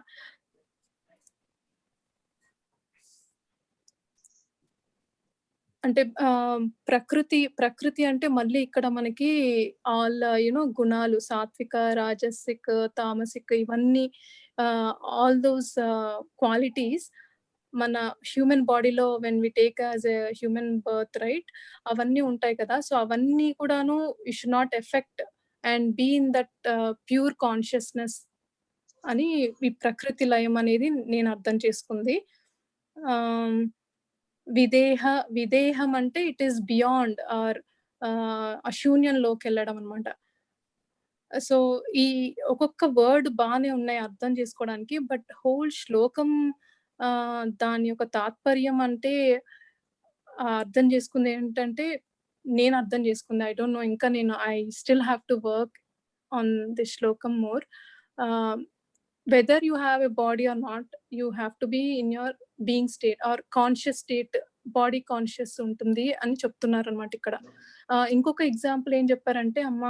అంటే ప్రకృతి అంటే మళ్ళీ ఇక్కడ మనకి ఆల్ గుణాలు సాత్విక, రాజసిక్, తామసిక్ ఇవన్నీ ఆల్ దోస్ క్వాలిటీస్ మన హ్యూమన్ బాడీలో when we take as a human birth right అవన్నీ ఉంటాయి కదా. సో అవన్నీ కూడాను you should not effect and be in that pure consciousness అని ఈ ప్రకృతి లయం అనేది నేను అర్థం చేసుకుంది. విదేహం అంటే ఇట్ ఈస్ బియాండ్ ఆర్ అశూన్యంలోకి వెళ్ళడం అనమాట. సో ఈ ఒక్కొక్క వర్డ్ బాగానే ఉన్నాయి అర్థం చేసుకోవడానికి, బట్ హోల్ శ్లోకం దాని యొక్క తాత్పర్యం అంటే అర్థం చేసుకుంది ఏంటంటే, నేను అర్థం చేసుకుంది ఐ డోంట్ నో, ఇంకా నేను I still have to work on this శ్లోకం more. Whether you have a body or not, you have to be in your being state or conscious state, body conscious ఉంటుంది అని చెప్తున్నారు అనమాట ఇక్కడ. ఇంకొక example ఏం చెప్పారంటే అమ్మ,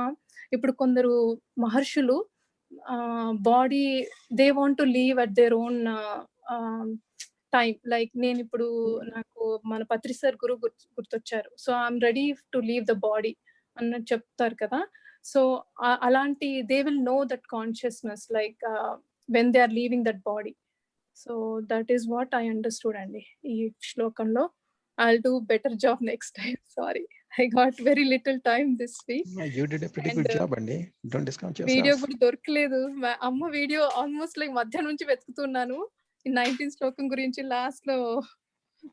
ఇప్పుడు కొందరు మహర్షులు body they want to leave at their own time. Like నేను ఇప్పుడు నాకు మన పత్రి సార్ గుర్తొచ్చారు. So I'm ready to leave the body అన్నట్టు చెప్తారు కదా. సో అలాంటి they will know that consciousness like when they are leaving that body. So that is what I understood అండి ఈ శ్లోకంలో. I'll do better job next time. Sorry, I got very little time this week.
You did a pretty good job, Andy. Don't discount yourself.
Video కూడా దొరకలేదు. అమ్మ video almost like మధ్యాహ్నం నుంచి వెతుకుతున్నాను. ఈ 19 శ్లోకం గురించి లాస్ట్ లో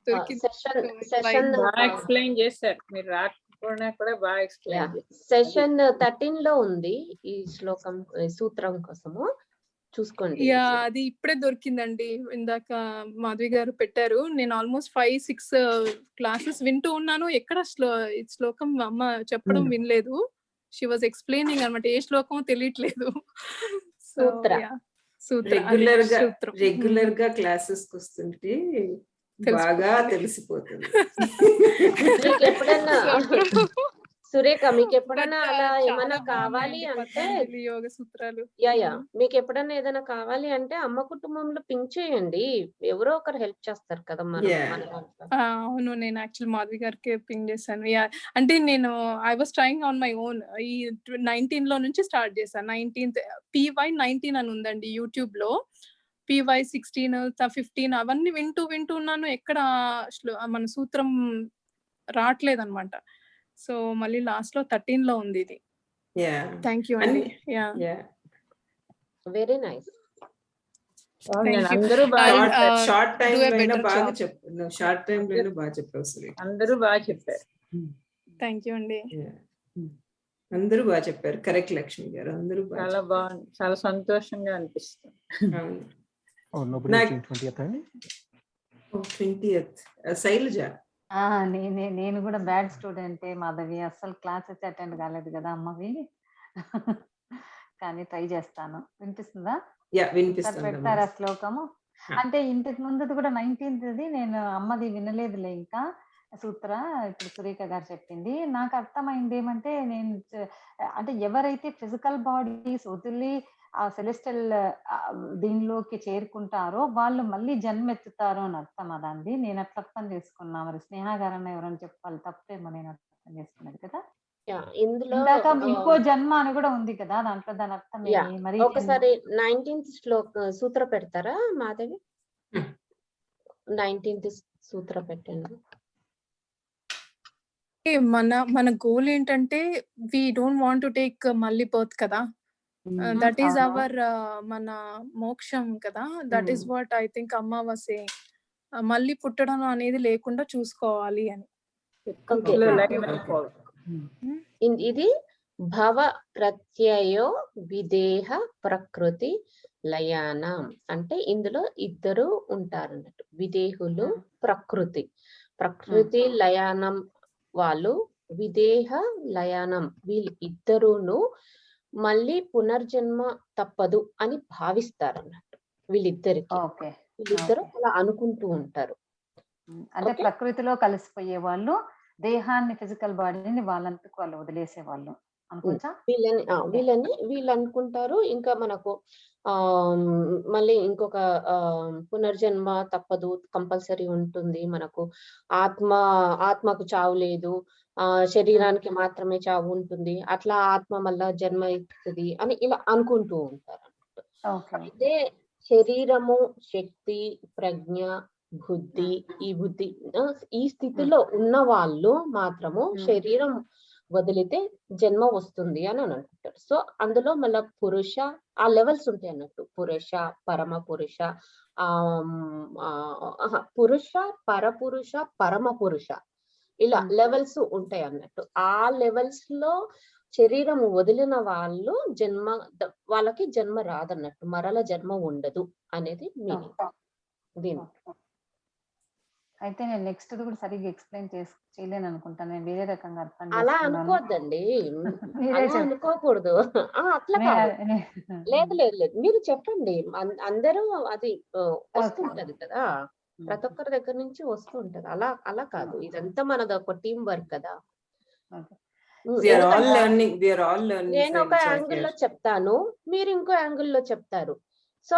దొరికింది.
బాగా ఎక్స్ప్లెయిన్ చేశారు మీరు, రాకపోయినా కూడా బాగా ఎక్స్ప్లెయిన్ చేశారు.
సెషన్ 13 లో ఉంది ఈ శ్లోకం, సూత్రం కోసము చూసుకోండి.
యా, అది ఇప్పుడే దొరికిందండి. ఇందాక మాధవి గారు పెట్టారు. నేను ఆల్మోస్ట్ 5-6 క్లాసెస్ వింటూ ఉన్నాను. ఎక్కడ శ్లోకం అమ్మ చెప్పడం వినలేదు. షీ వాజ్ ఎక్స్ప్లెయినింగ్ అనమాట. ఏ శ్లోకమో తెలియట్లేదు.
రెగ్యులర్ గా క్లాసెస్ వస్తుంటే బాగా తెలిసిపోతుంది.
సురేఖ, మీకు ఎప్పుడైనా అలా ఏమైనా కావాలి అంటే
యోగ సూత్రాలు,
యా మీకు ఎప్పుడైనా ఏదైనా కావాలి అంటే అమ్మ కుటుంబంలో పింక్ చేయండి, ఎవరో ఒకరు హెల్ప్ చేస్తారు కదా.
అవును, నేను యాక్చువల్ మాధవి గారికి పింక్ చేశాను. యా, అంటే నేను I was trying on my own. ఈ 19 లో నుంచి స్టార్ట్ చేశాను. 19th PY19 అని ఉందండి యూట్యూబ్ లో. PY16, 15 అవన్నీ వింటూ ఉన్నాను. ఎక్కడ మన సూత్రం రావట్లేదు అనమాట. సో మళ్ళీ లాస్ట్ లో 13 లో ఉంది ఇది. థ్యాంక్ యూ అండి.
Very nice.
అందరూ
షార్ట్ టైం లోనే బాగా చెప్పారు. షార్ట్ టైం లోనే బాగా చెప్పారు.
అందరూ బాగా చెప్పారు.
థ్యాంక్ యూ అండి.
అందరూ బాగా చెప్పారు. కరెక్ట్ లక్ష్మి గారు, అందరూ
చాలా బాగుంది. చాలా సంతోషంగా అనిపిస్తుంది.
20th శైలజ.
నేను కూడా బ్యాడ్ స్టూడెంటే మాధవి, అసలు క్లాసెస్ అటెండ్ కాలేదు కదా అమ్మవి. కానీ ట్రై చేస్తాను. వినిపిస్తుందా? పెడతారా శ్లోకము? అంటే ఇంతకు ముందుది కూడా 19th నేను అమ్మది వినలేదులే ఇంకా సూత్ర. ఇప్పుడు సురేఖ గారు చెప్పింది నాకు అర్థమైంది ఏమంటే, నేను అంటే ఎవరైతే ఫిజికల్ బాడీస్ వదిలి ఆ సెలెస్టియల్ దీనిలోకి చేరుకుంటారో వాళ్ళు మళ్ళీ జన్మెత్తుతారు అని అర్థం అదండి. నేను అట్లా అర్థం చేసుకున్నా. మరి స్నేహ గారన్న ఎవరైనా చెప్పాలి, తప్పేమో నేను అర్థం చేసుకున్నది కదా.
ఇందులో
ఇంకో జన్మ అని కూడా ఉంది కదా దాంట్లో, దాని అర్థం మరి
ఒకసారి 19th సూత్ర పెడతారా మాధవి? 19th సూత్ర పెట్టండి.
మన గోల్ ఏంటంటే we don't want to take మళ్ళీ బర్త్ కదా. దట్ ఈస్ అవర్ మన మోక్షం కదా. That is what I think అమ్మ వాస్ సేయింగ్. మళ్ళీ పుట్టడం అనేది లేకుండా చూసుకోవాలి అని.
ఇది భవ ప్రత్యయో విదేహ ప్రకృతి లయానం అంటే ఇందులో ఇద్దరు ఉంటారు అన్నట్టు. విదేహులు, ప్రకృతి లయానం వాళ్ళు, విదేహ లయానం వీళ్ళు ఇద్దరును మళ్ళీ పునర్జన్మ తప్పదు అని భావిస్తారు అన్నట్టు. వీళ్ళిద్దరు అలా అనుకుంటూ ఉంటారు.
అంటే ప్రకృతిలో కలిసిపోయే వాళ్ళు దేహాన్ని ఫిజికల్ బాడీని వాళ్ళంతకు వాళ్ళు వదిలేసేవాళ్ళు అనుకోవచ్చా?
వీళ్ళు అనుకుంటారు. ఇంకా మనకు మళ్ళీ ఇంకొక పునర్జన్మ తప్పదు, కంపల్సరీ ఉంటుంది. మనకు ఆత్మకు చావు లేదు, శరీరానికి మాత్రమే చావు ఉంటుంది, అట్లా ఆత్మ మళ్ళా జన్మ ఇస్తుంది అని ఇలా అనుకుంటూ ఉంటారు. అయితే శరీరము, శక్తి, ప్రజ్ఞ, బుద్ధి, ఈ స్థితిలో ఉన్న వాళ్ళు మాత్రము శరీరం వదిలితే జన్మ వస్తుంది అని అనుకుంటారు. సో అందులో మళ్ళా పురుష ఆ లెవెల్స్ ఉంటాయి అన్నట్టు. పురుష, పరమ పురుష, పురుష, పరపురుష, పరమ పురుష, ఇలా లెవెల్స్ ఉంటాయి అన్నట్టు. ఆ లెవెల్స్ లో శరీరం వదిలిన వాళ్ళు వాళ్ళకి జన్మ రాదన్నట్టు, మరల జన్మ ఉండదు అనేది మీనింగ్ దీని.
అయితే నేను నెక్స్ట్ కూడా సరిగ్గా ఎక్స్ప్లెయిన్ చేయలేను అనుకుంటాను, నేను వేరే రకంగా అర్థం
అలా అనుకోవద్దండి, అలా అనుకోకూడదు. అట్లా కాదు, లేదు మీరు చెప్పండి, అందరూ అది వస్తుంటది కదా, ప్రతి ఒక్కరి దగ్గర నుంచి వస్తూ ఉంటది. అలా కాదు, ఇదంతా మనది ఒక టీం వర్క్ కదా. నేను ఒక యాంగిల్లో చెప్తాను, మీరు ఇంకో యాంగిల్లో చెప్తారు. సో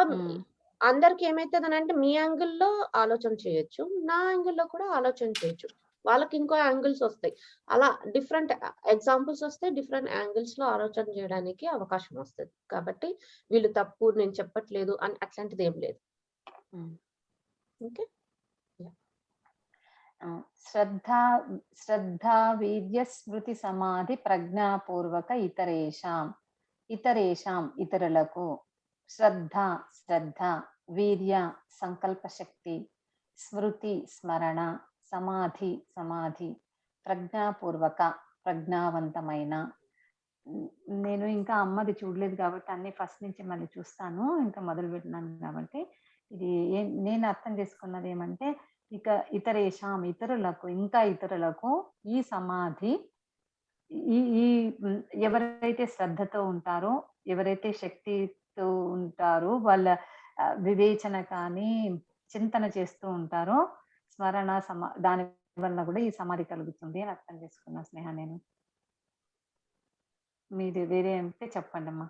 అందరికి ఏమైతుంది అంటే మీ యాంగిల్లో ఆలోచన చేయొచ్చు, నా యాంగిల్లో కూడా ఆలోచన చేయొచ్చు, వాళ్ళకి ఇంకో యాంగిల్స్ వస్తాయి. అలా డిఫరెంట్ ఎగ్జాంపుల్స్ వస్తాయి, డిఫరెంట్ యాంగిల్స్ లో ఆలోచన చేయడానికి అవకాశం వస్తుంది. కాబట్టి వీళ్ళు తప్పు, నేను చెప్పట్లేదు అని అట్లాంటిది ఏం లేదు. ఓకే.
శ్రద్ధ వీర్య స్మృతి సమాధి ప్రజ్ఞాపూర్వక ఇతరేషాం ఇతరులకు, శ్రద్ధ వీర్య సంకల్ప శక్తి, స్మృతి స్మరణ, సమాధి ప్రజ్ఞాపూర్వక ప్రజ్ఞావంతమైన. నేను ఇంకా అమ్మది చూడలేదు కాబట్టి అన్ని ఫస్ట్ నుంచి మళ్ళీ చూస్తాను, ఇంకా మొదలు పెట్టినాను కాబట్టి ఇది నేను అర్థం చేసుకున్నది ఏమంటే, ఇక ఇతరేషాం ఇతరులకు ఈ సమాధి, ఈ ఎవరైతే శ్రద్ధతో ఉంటారో, ఎవరైతే శక్తితో ఉంటారో, వాళ్ళ వివేచన కానీ చింతన చేస్తూ ఉంటారో, స్మరణ దాని వల్ల కూడా ఈ సమాధి కలుగుతుంది అని అర్థం చేసుకున్నా స్నేహ. నేను మీరు వేరే అంటే చెప్పండి అమ్మా.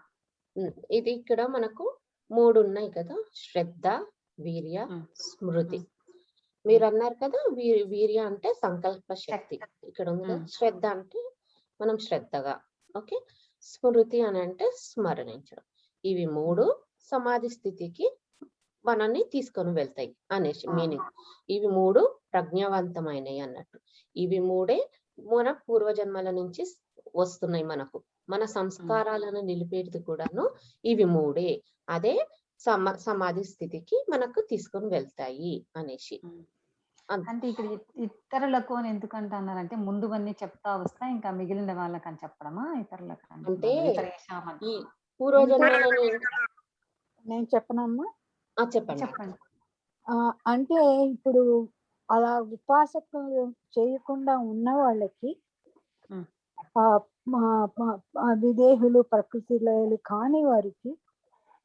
ఇది ఇక్కడ మనకు 3 ఉన్నాయి కదా, శ్రద్ధ, వీర్య, స్మృతి. మీరు అన్నారు కదా వీర్య అంటే సంకల్ప శక్తి, ఇక్కడ ఉంది కదా. శ్రద్ధ అంటే మనం శ్రద్ధగా, ఓకే. స్మృతి అని అంటే స్మరణించడం. ఇవి 3 సమాధి స్థితికి మనల్ని తీసుకొని వెళ్తాయి అనేసి మీనింగ్. ఇవి 3 ప్రజ్ఞావంతమైనవి అన్నట్టు. ఇవి 3 మన పూర్వజన్మల నుంచి వస్తున్నాయి మనకు. మన సంస్కారాలను నిలిపేది కూడాను ఇవి 3. అదే సమాధి స్థితికి మనకు తీసుకొని వెళ్తాయి అనేసి.
అంటే ఇక్కడ ఇతరులకు అని ఎందుకంటే అన్నారంటే, ముందువన్నీ చెప్తా వస్తా ఇంకా మిగిలిన వాళ్ళకి అని చెప్పడమా ఇతరులకు
అంటే ఈ పూర్వజన్మలని
నేను చెప్పనమ్మా.
చెప్పండి.
అంటే ఇప్పుడు అలా ఉపాసకులు చేయకుండా ఉన్న వాళ్ళకి విదేహులు, ప్రకృతి లయలు కాని వారికి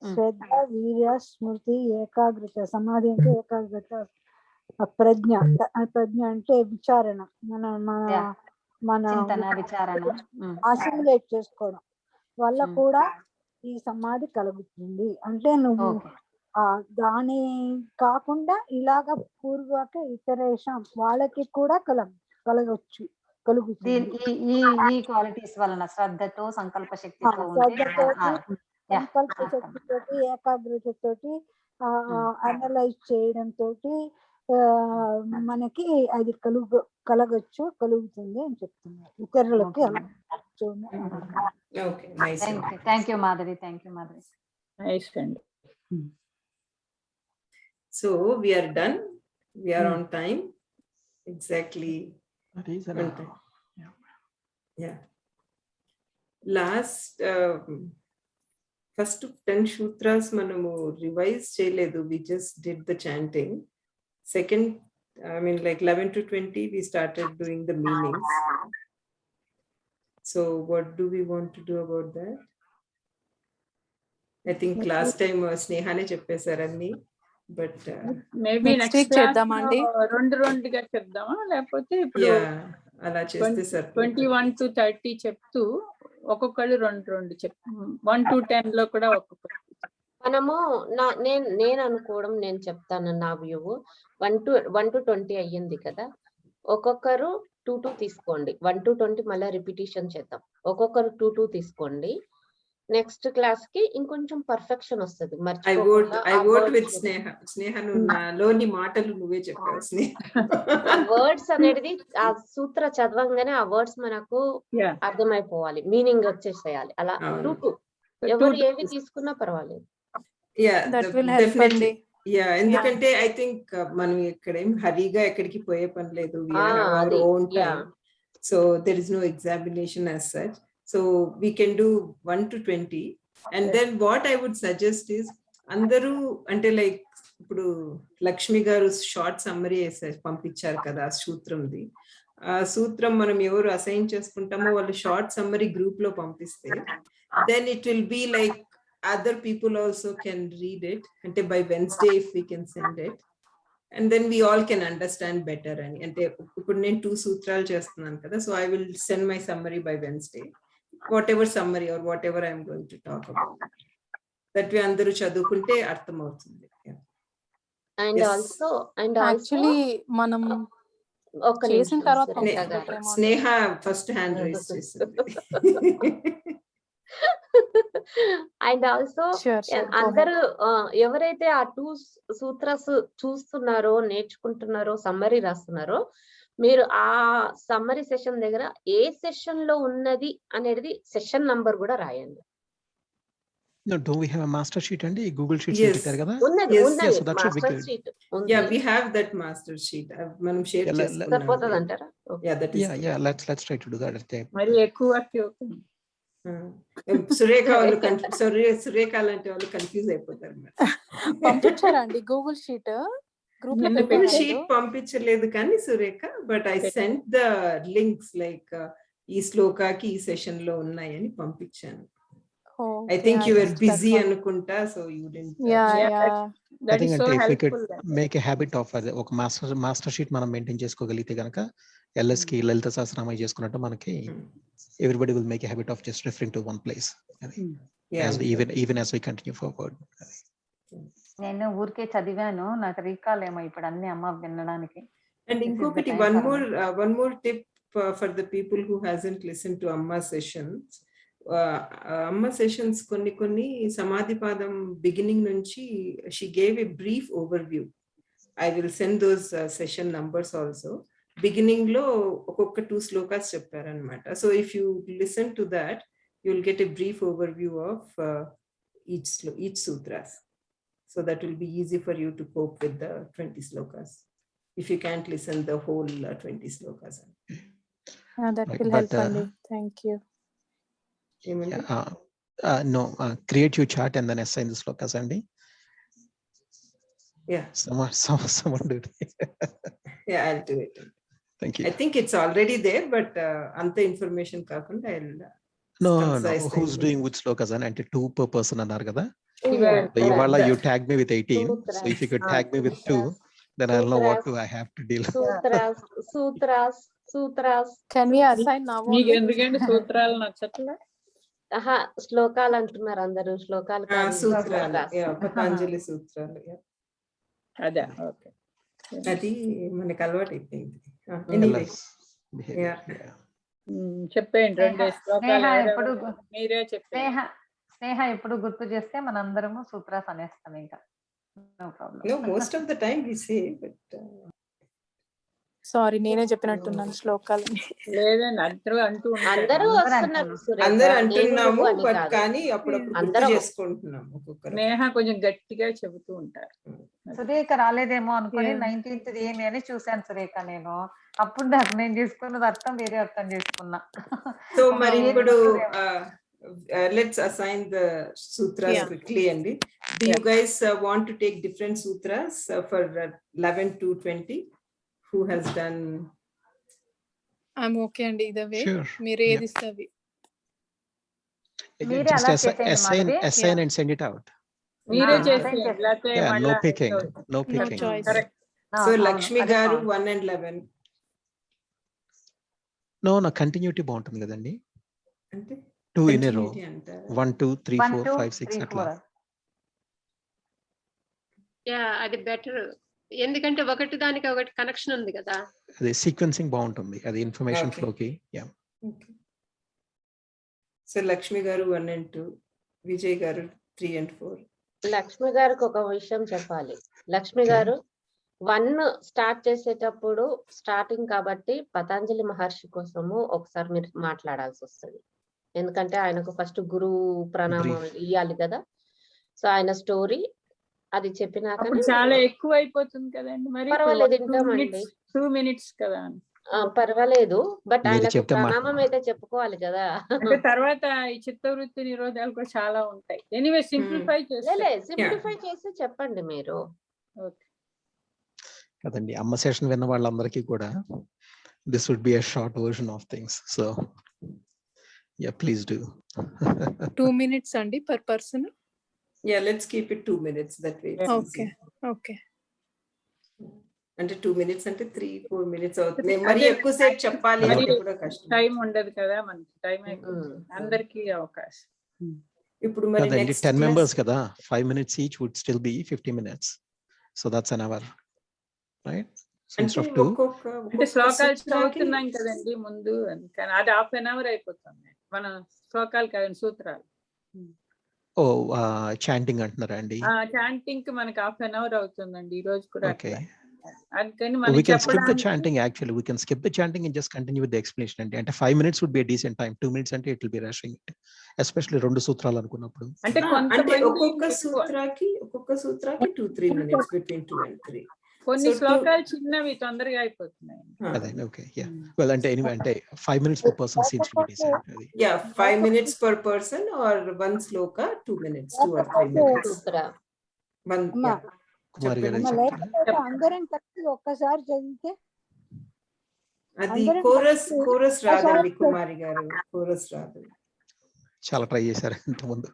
శ్రద్ధ, వీర్య, స్మృతి, ఏకాగ్రత, సమాధి అంటే ఏకాగ్రత, ప్రజ్ఞ అంటే విచారణ, మన అసిమిలేట్ చేసుకోవడం వల్ల కూడా ఈ సమాధి కలుగుతుంది. అంటే నువ్వు దాని కాకుండా ఇలాగ పూర్వక ఇతరేషం వాళ్ళకి కూడా కలుగుతుంది.
ఈ క్వాలిటీస్ వలన శ్రద్ధతో, సంకల్ప శక్తితో,
ఏకాగ్రతతోటి అనలైజ్ చేయడం తోటి మనకి అది కలుగుతుంది అని చెప్తున్నారు ఇతరులకి.
Thank you Madhavi.
So we are done. We are on time. Exactly. Yeah. Last first 10 sutras manamu revise cheyaledu. We just did the chanting. Second, I mean like 11 to 20 we started doing the meanings. So what do we want to do about that? I think last time Snehane చెప్పేశారని, but
maybe next week చేద్దామండి. రెండు రెండుగా చెప్దామా లేకపోతే ఇప్పుడు
అలా చేస్తే సరిపోతుంది.
21 to 30 చెప్తూ ఒక్కొక్కళ్ళు 2 చెప్తూ 1 to 10 లో కూడా ఒక్కొక్కరు.
మనము నేను అనుకోవడం, నేను చెప్తాను నా వ్యూ. 1 to 20 అయ్యింది కదా, ఒక్కొక్కరు 2 తీసుకోండి. 1 to 20 మళ్ళీ రిపిటేషన్ చేద్దాం. ఒక్కొక్కరు 2 తీసుకోండి. నెక్స్ట్ క్లాస్ కి ఇంకొంచెం పర్ఫెక్షన్ వస్తుంది.
I vote with స్నేహ నువ్వు నాలోని మాటలు నువ్వే చెప్పావు స్నేహ.
ఆ వర్డ్స్ అనేది ఆ సూత్ర చదవంగానే ఆ వర్డ్స్ మనకు అర్థమైపోవాలి, మీనింగ్ వచ్చేసేయాలి. అలా 2 ఎవరు ఏవి తీసుకున్నా పర్వాలేదు.
ఎందుకంటే ఐ థింక్ మనం ఎక్కడేం హరీగా ఎక్కడికి పోయే పని లేదు. So there is no examination as such. So we can do 1 to 20, and then what I would suggest is andaru ante like ఇప్పుడు లక్ష్మి గారు షార్ట్ సమ్మరీ పంపించారు కదా సూత్రంది. ఆ సూత్రం మనం ఎవరు అసైన్ చేసుకుంటామో వాళ్ళు షార్ట్ సమ్మరీ గ్రూప్ లో పంపిస్తే then it will be like other people also can read it. Ante by Wednesday if we can send it, and then we all can understand better. అని అంటే ఇప్పుడు నేను 2 సూత్రాలు చేస్తున్నాను కదా, so I will send my summary by Wednesday, whatever summary or whatever I am going to talk about. That way అందరూ చదువుకుంటే అర్థం అవుతుంది.
And also
యాక్చువల్లీ మనం
ఒక
చేసిన తర్వాత
స్నేహ ఫస్ట్ హ్యాండ్ రైజ్ చేసింది.
అండ్ ఆల్సో అందరూ ఎవరైతే ఆ 2 సూత్రాస్ చూస్తున్నారో, నేర్చుకుంటున్నారో, సమ్మరీ రాస్తున్నారో, మీరు ఆ సమ్మరీ సెషన్ దగ్గర ఏ సెషన్ లో ఉన్నది అనేది సెషన్ నంబర్ కూడా రాయండి.
No, don't we have a master sheet and Google sheet పెట్టారు కదా?
ఉన్నది
so that should be
master
good.
Sheet
Yeah, we have that master sheet. మనం షేర్ చేసుకున్నాం.
సరిపోతుంది అంటారా?
Yeah, that is
Yeah, let's try to do that.
మరి ఎక్కువ అవుతుంది.
సురేఖ వాళ్ళు సురేఖ లాంటి వాళ్ళు కన్ఫ్యూజ్ అయిపోతారు.
పంపించారా అండి గూగుల్ షీట్ గ్రూప్ లో?
గూగుల్ షీట్ పంపించలేదు కానీ Surekha, but I sent the links like ఈ శ్లోకాకి ఈ సెషన్ లో ఉన్నాయని పంపించాను. I think you were busy అనుకుంటా, so you didn't.
I think if we could make a habit of ఒక మాస్టర్ షీట్ మనం మెయింటైన్ చేసుకోగలిగితే గనక LS కి లలిత సహస్రనామ చేసుకున్నట్టు మనకి everybody will make a habit of just referring to one place. Even as we continue forward.
నేను ఊరికే చదివాను, నాకు రీకాల్ ఏమో ఇప్పుడు అన్ని అమ్మ వినడానికి.
And ఇంకొకటి one more tip for the people who hasn't listened to Amma sessions. Amma sessions కొన్ని సమాధి పాదం బిగినింగ్ నుంచి she gave a brief overview. I will send those session numbers also. Beginning లో ఒక్కొక్క 2 శ్లోకాస్ చెప్పారనమాట. So if you listen to that you will get a brief overview of each sutras. So that will be easy for you to cope with the 20 slokas if you can't listen the whole 20 slokas.
That will help me. Thank you.
No, create your chart and then assign the slokas, Andy.
Yeah,
someone do it.
Yeah, I'll do it.
Thank you.
I think it's already there, but anta information kaakunda I'll
no who's doing which slokas and 2 per person annar kada.
ఇవాళ
you tag me with 18, so if you could tag me with 2, then I'll know what I have to deal.
Sutras
Can we assign now?
మీకు ఎందుకంటే సూత్రాలు నచ్చట్లే?
శ్లోకాలు అంటున్నారు అందరూ. శ్లోకాలు
సూత్రాలు, పతంజలి సూత్రాలు.
అదే, ఓకే.
అది మనకి అలవాటు అయిపోయింది.
చెప్పేయండి 2 శ్లోకాలు మీరే చెప్పండి.
స్నేహ ఎప్పుడు గుర్తు చేస్తే మనందరము సూత్రాస్ అనేస్తాం ఇంకా. No problem.
No, most of the time we say, but
sorry నేనే చెప్పినట్టున్నాను శ్లోకాలు.
లేదండి, అందరూ
అంటున్నాము, బట్ కానీ అప్పుడప్పుడు గుర్తు చేసుకుంటున్నాము.
స్నేహ కొంచెం గట్టిగా చెబుతూ ఉంటారు.
సురేఖ రాలేదేమో అనుకుని 19th ఏమి అని చూశాను సురేఖ నేను. అప్పుడు నాకు నేను చేసుకున్నది వేరే అర్థం చేసుకున్నా.
సో మరి ఇప్పుడు let's assign the sutras quickly. And do you guys want to take different sutras for 11 to 20? Who has done?
I'm okay and either way.
Sure.
Mere ఏది ఇస్తావి.
Just assign and send it out.
మీరే చేసేయండి.
No picking. No
choice.
Correct.
So Lakshmi garu 1 and 11.
No నా continuity బాగుంటుంది కదండి.
అంటే
2 in a row.
continuity అంటారా?
1 2 3
1
4
2
5 6
3
అట్లా.
4
yeah అది బెటర్. ఎందుకంటే ఒకటి దానికి ఒకటి కనెక్షన్ ఉంది కదా.
అదే సీక్వెన్సింగ్ బాగుంటుంది. అది ఇన్ఫర్మేషన్
Okay.
ఫ్లోకి. యా.
Okay. సో లక్ష్మి గారు 1 and 2, విజయ్ గారు 3 and 4.
లక్ష్మి గారికి ఒక విషయం చెప్పాలి. లక్ష్మి
Okay.
గారు 1 స్టార్ట్ చేసేటప్పుడు స్టార్టింగ్ కాబట్టి పతంజలి మహర్షి కోసము ఒకసారి మీరు మాట్లాడాల్సి వస్తుంది. ఎందుకంటే ఆయనకు ఫస్ట్ గురువు ప్రణామం
Brief.
ఇవ్వాలి కదా. సో ఆయన స్టోరీ అది చెప్పినాక
అప్పుడు చాలా ఎక్కువ అయిపోతుంది కదండి. మరి
పర్వాలేదు వింటామండి.
2 minutes కదా.
పర్వాలేదు బట్
మీరు
ఆయనకు
చెప్తే
ప్రణామం అయితే చెప్పుకోవాలి కదా.
అంటే తర్వాత ఈ చిత్తవృత్తి నిరోధాలు కూడా చాలా ఉంటాయి. ఎనీవే సింప్లిఫై చేస్తే
సింప్లిఫై చేసి చెప్పండి మీరు.
ఓకే.
కదండి అమ్మ సెషన్ విన్న వాళ్ళందరికీ కూడా this would be a short version of things. So yeah, please do.
2 minutes అండి per person.
Yeah, let's keep it 2 minutes that way. it's
okay
easy.
Okay.
అంటే 2 minutes అంటే 3-4 minutes అవుతుంది. మరి ఎక్కువ సేపు చెప్పాలి
మరి
అంటే కూడా కష్టం.
టైం ఉండదు కదా మనకి. టైం అయిపోతుంది. అందరికీ అవకాశం.
ఇప్పుడు మరి
కదండి
నెక్స్ట్
10 members కదా 5 minutes each would still be 50 minutes. So that's an hour. Right? So
అంటే
instead of 2
అంటే శ్లోకాలు
సూత్రాకి
చదువుతున్నాం కదండి ముందు, అందుకని అది 1/2 hour అయిపోతుంది. మన శ్లోకాలు కదండి సూత్రాలు.
చాంటింగ్ అంటున్నారా అండి?
చాంటింగ్ కి మనకి 1/2 hour అవుతుందండి ఈ రోజు కూడా.
Okay.
అందుకని
We
మనం
can skip the
చెప్పడానికి
chanting actually. We can skip the chanting and just continue with the explanation. And 5 minutes would be a decent time. 2 minutes అంటే it will be rushing it. Especially 2 సూత్రాలు అనుకున్నప్పుడు.
అంటే
అంటే
కొంతమంది
ఒక్కొక్క సూత్రాకి 2-3 minutes between 2 and 3.
కొన్ని
So to-
శ్లోకాలు చిన్నవి తొందరగా అయిపోతున్నాయి.
అదే ఓకే. యా వెల్ అంటే ఎనీవే అంటే 5 minutes per person seems to be decent. అది
Yeah, 5 minutes per person or 1 sloka 2 minutes, 2 or 3 minutes.
Sutra
One,
అమ్మా.
yeah.
కుమారి గారు
అమ్మ
చెప్తారా?
లేకపోతే అందరం కలిసి ఒక్కసారి చదివితే
అది
అందరం
కోరస్
కలిసి
రాదండి
ఒకసారి
కుమారి గారు, కోరస్ రాదు.
చాలా ట్రై చేశారు ఇంతకుముందు.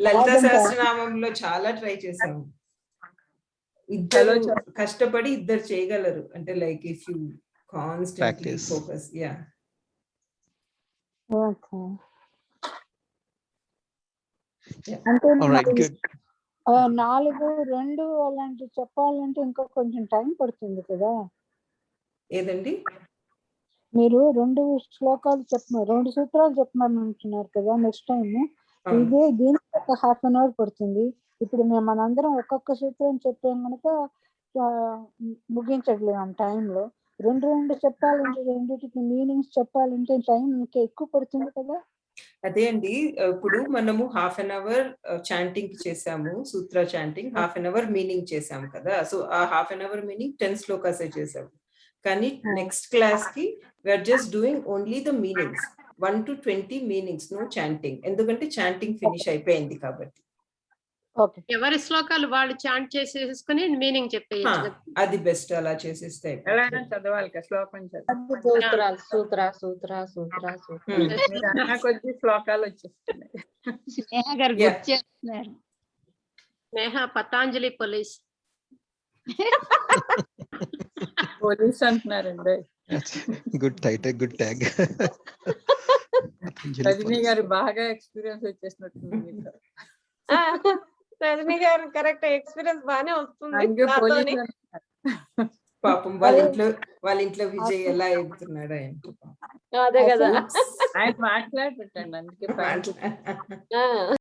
లలితా
రాదంట.
సహస్రనామంలో చాలా ట్రై చేశాము. ఇద్దరు కష్టపడి ఇద్దరు చేయగలరు. అంటే like if you constantly
Practice.
Focus. Yeah
okay. అంటే
All right,
మరి
good.
4, 2 అలాంటివి చెప్పాలంటే ఇంకా కొంచెం టైం పడుతుంది కదా.
ఏదండి?
మీరు 2 శ్లోకాలు చెప్పమని 2 సూత్రాలు చెప్పమని అంటున్నారు కదా. నెక్స్ట్ టైం
అవును.
ఇదే దీనికి ఒక 1/2 hour పడుతుంది. ఇప్పుడు మనందరం ఒక్కొక్క సూత్రం చెప్పాం కనుక ముగించట్లేము టైంలో. 2 చెప్పాలంటే రెండింటికి మీనింగ్స్ చెప్పాలంటే టైం ఇంకా ఎక్కువ పడుతుంది కదా.
అదే అండి, ఇప్పుడు మనము 1/2 hour చాంటింగ్ చేసాము, సూత్ర చాంటింగ్ 1/2 hour మీనింగ్ చేసాము కదా. సో ఆ 1/2 hour మీనింగ్ 10 శ్లోకాసే చేసాము. కానీ నెక్స్ట్ క్లాస్ కి we are just doing only the meanings, 1 to 20 meanings, no chanting. ఎందుకంటే చాంటింగ్ ఫినిష్ అయిపోయింది కాబట్టి.
ఓకే.
ఎవరి శ్లోకాలు వాళ్ళు చాంట్ చేసేసుకుని మీనింగ్ చెప్పేయచ్చు కదా.
అది బెస్ట్, అలా చేసేస్తే
ఎలా అయినా చదవాలి కదా, శ్లోకం చదవాలి.
సూత్రాలు సూత్ర సూత్ర సూత్ర సూత్ర
మీరు అన్న కొద్ది శ్లోకాలు వచ్చేస్తున్నాయి.
స్నేహ గారు
Yeah.
గుర్తు చేస్తున్నారు.
స్నేహ పతాంజలి పోలీస్.
పోలీస్ అంటున్నారండి.
Good title, good tag.
Rajani గారు బాగా ఎక్స్పీరియన్స్ వచ్చేసినట్టుంది మీతో.
రజనీ గారు కరెక్ట్ ఎక్స్పీరియన్స్ బానే వస్తుంది
అందుకే
నాతోని.
పోలీస్ అంటున్నారు.
పాపం వాళ్ళ ఇంట్లో విజయ్ ఎలా ఎగుతున్నాడో ఏంటో.
అదే కదా
ఆయన మాట్లాడి పెట్టండి, అందుకే
పాపం.
ఆ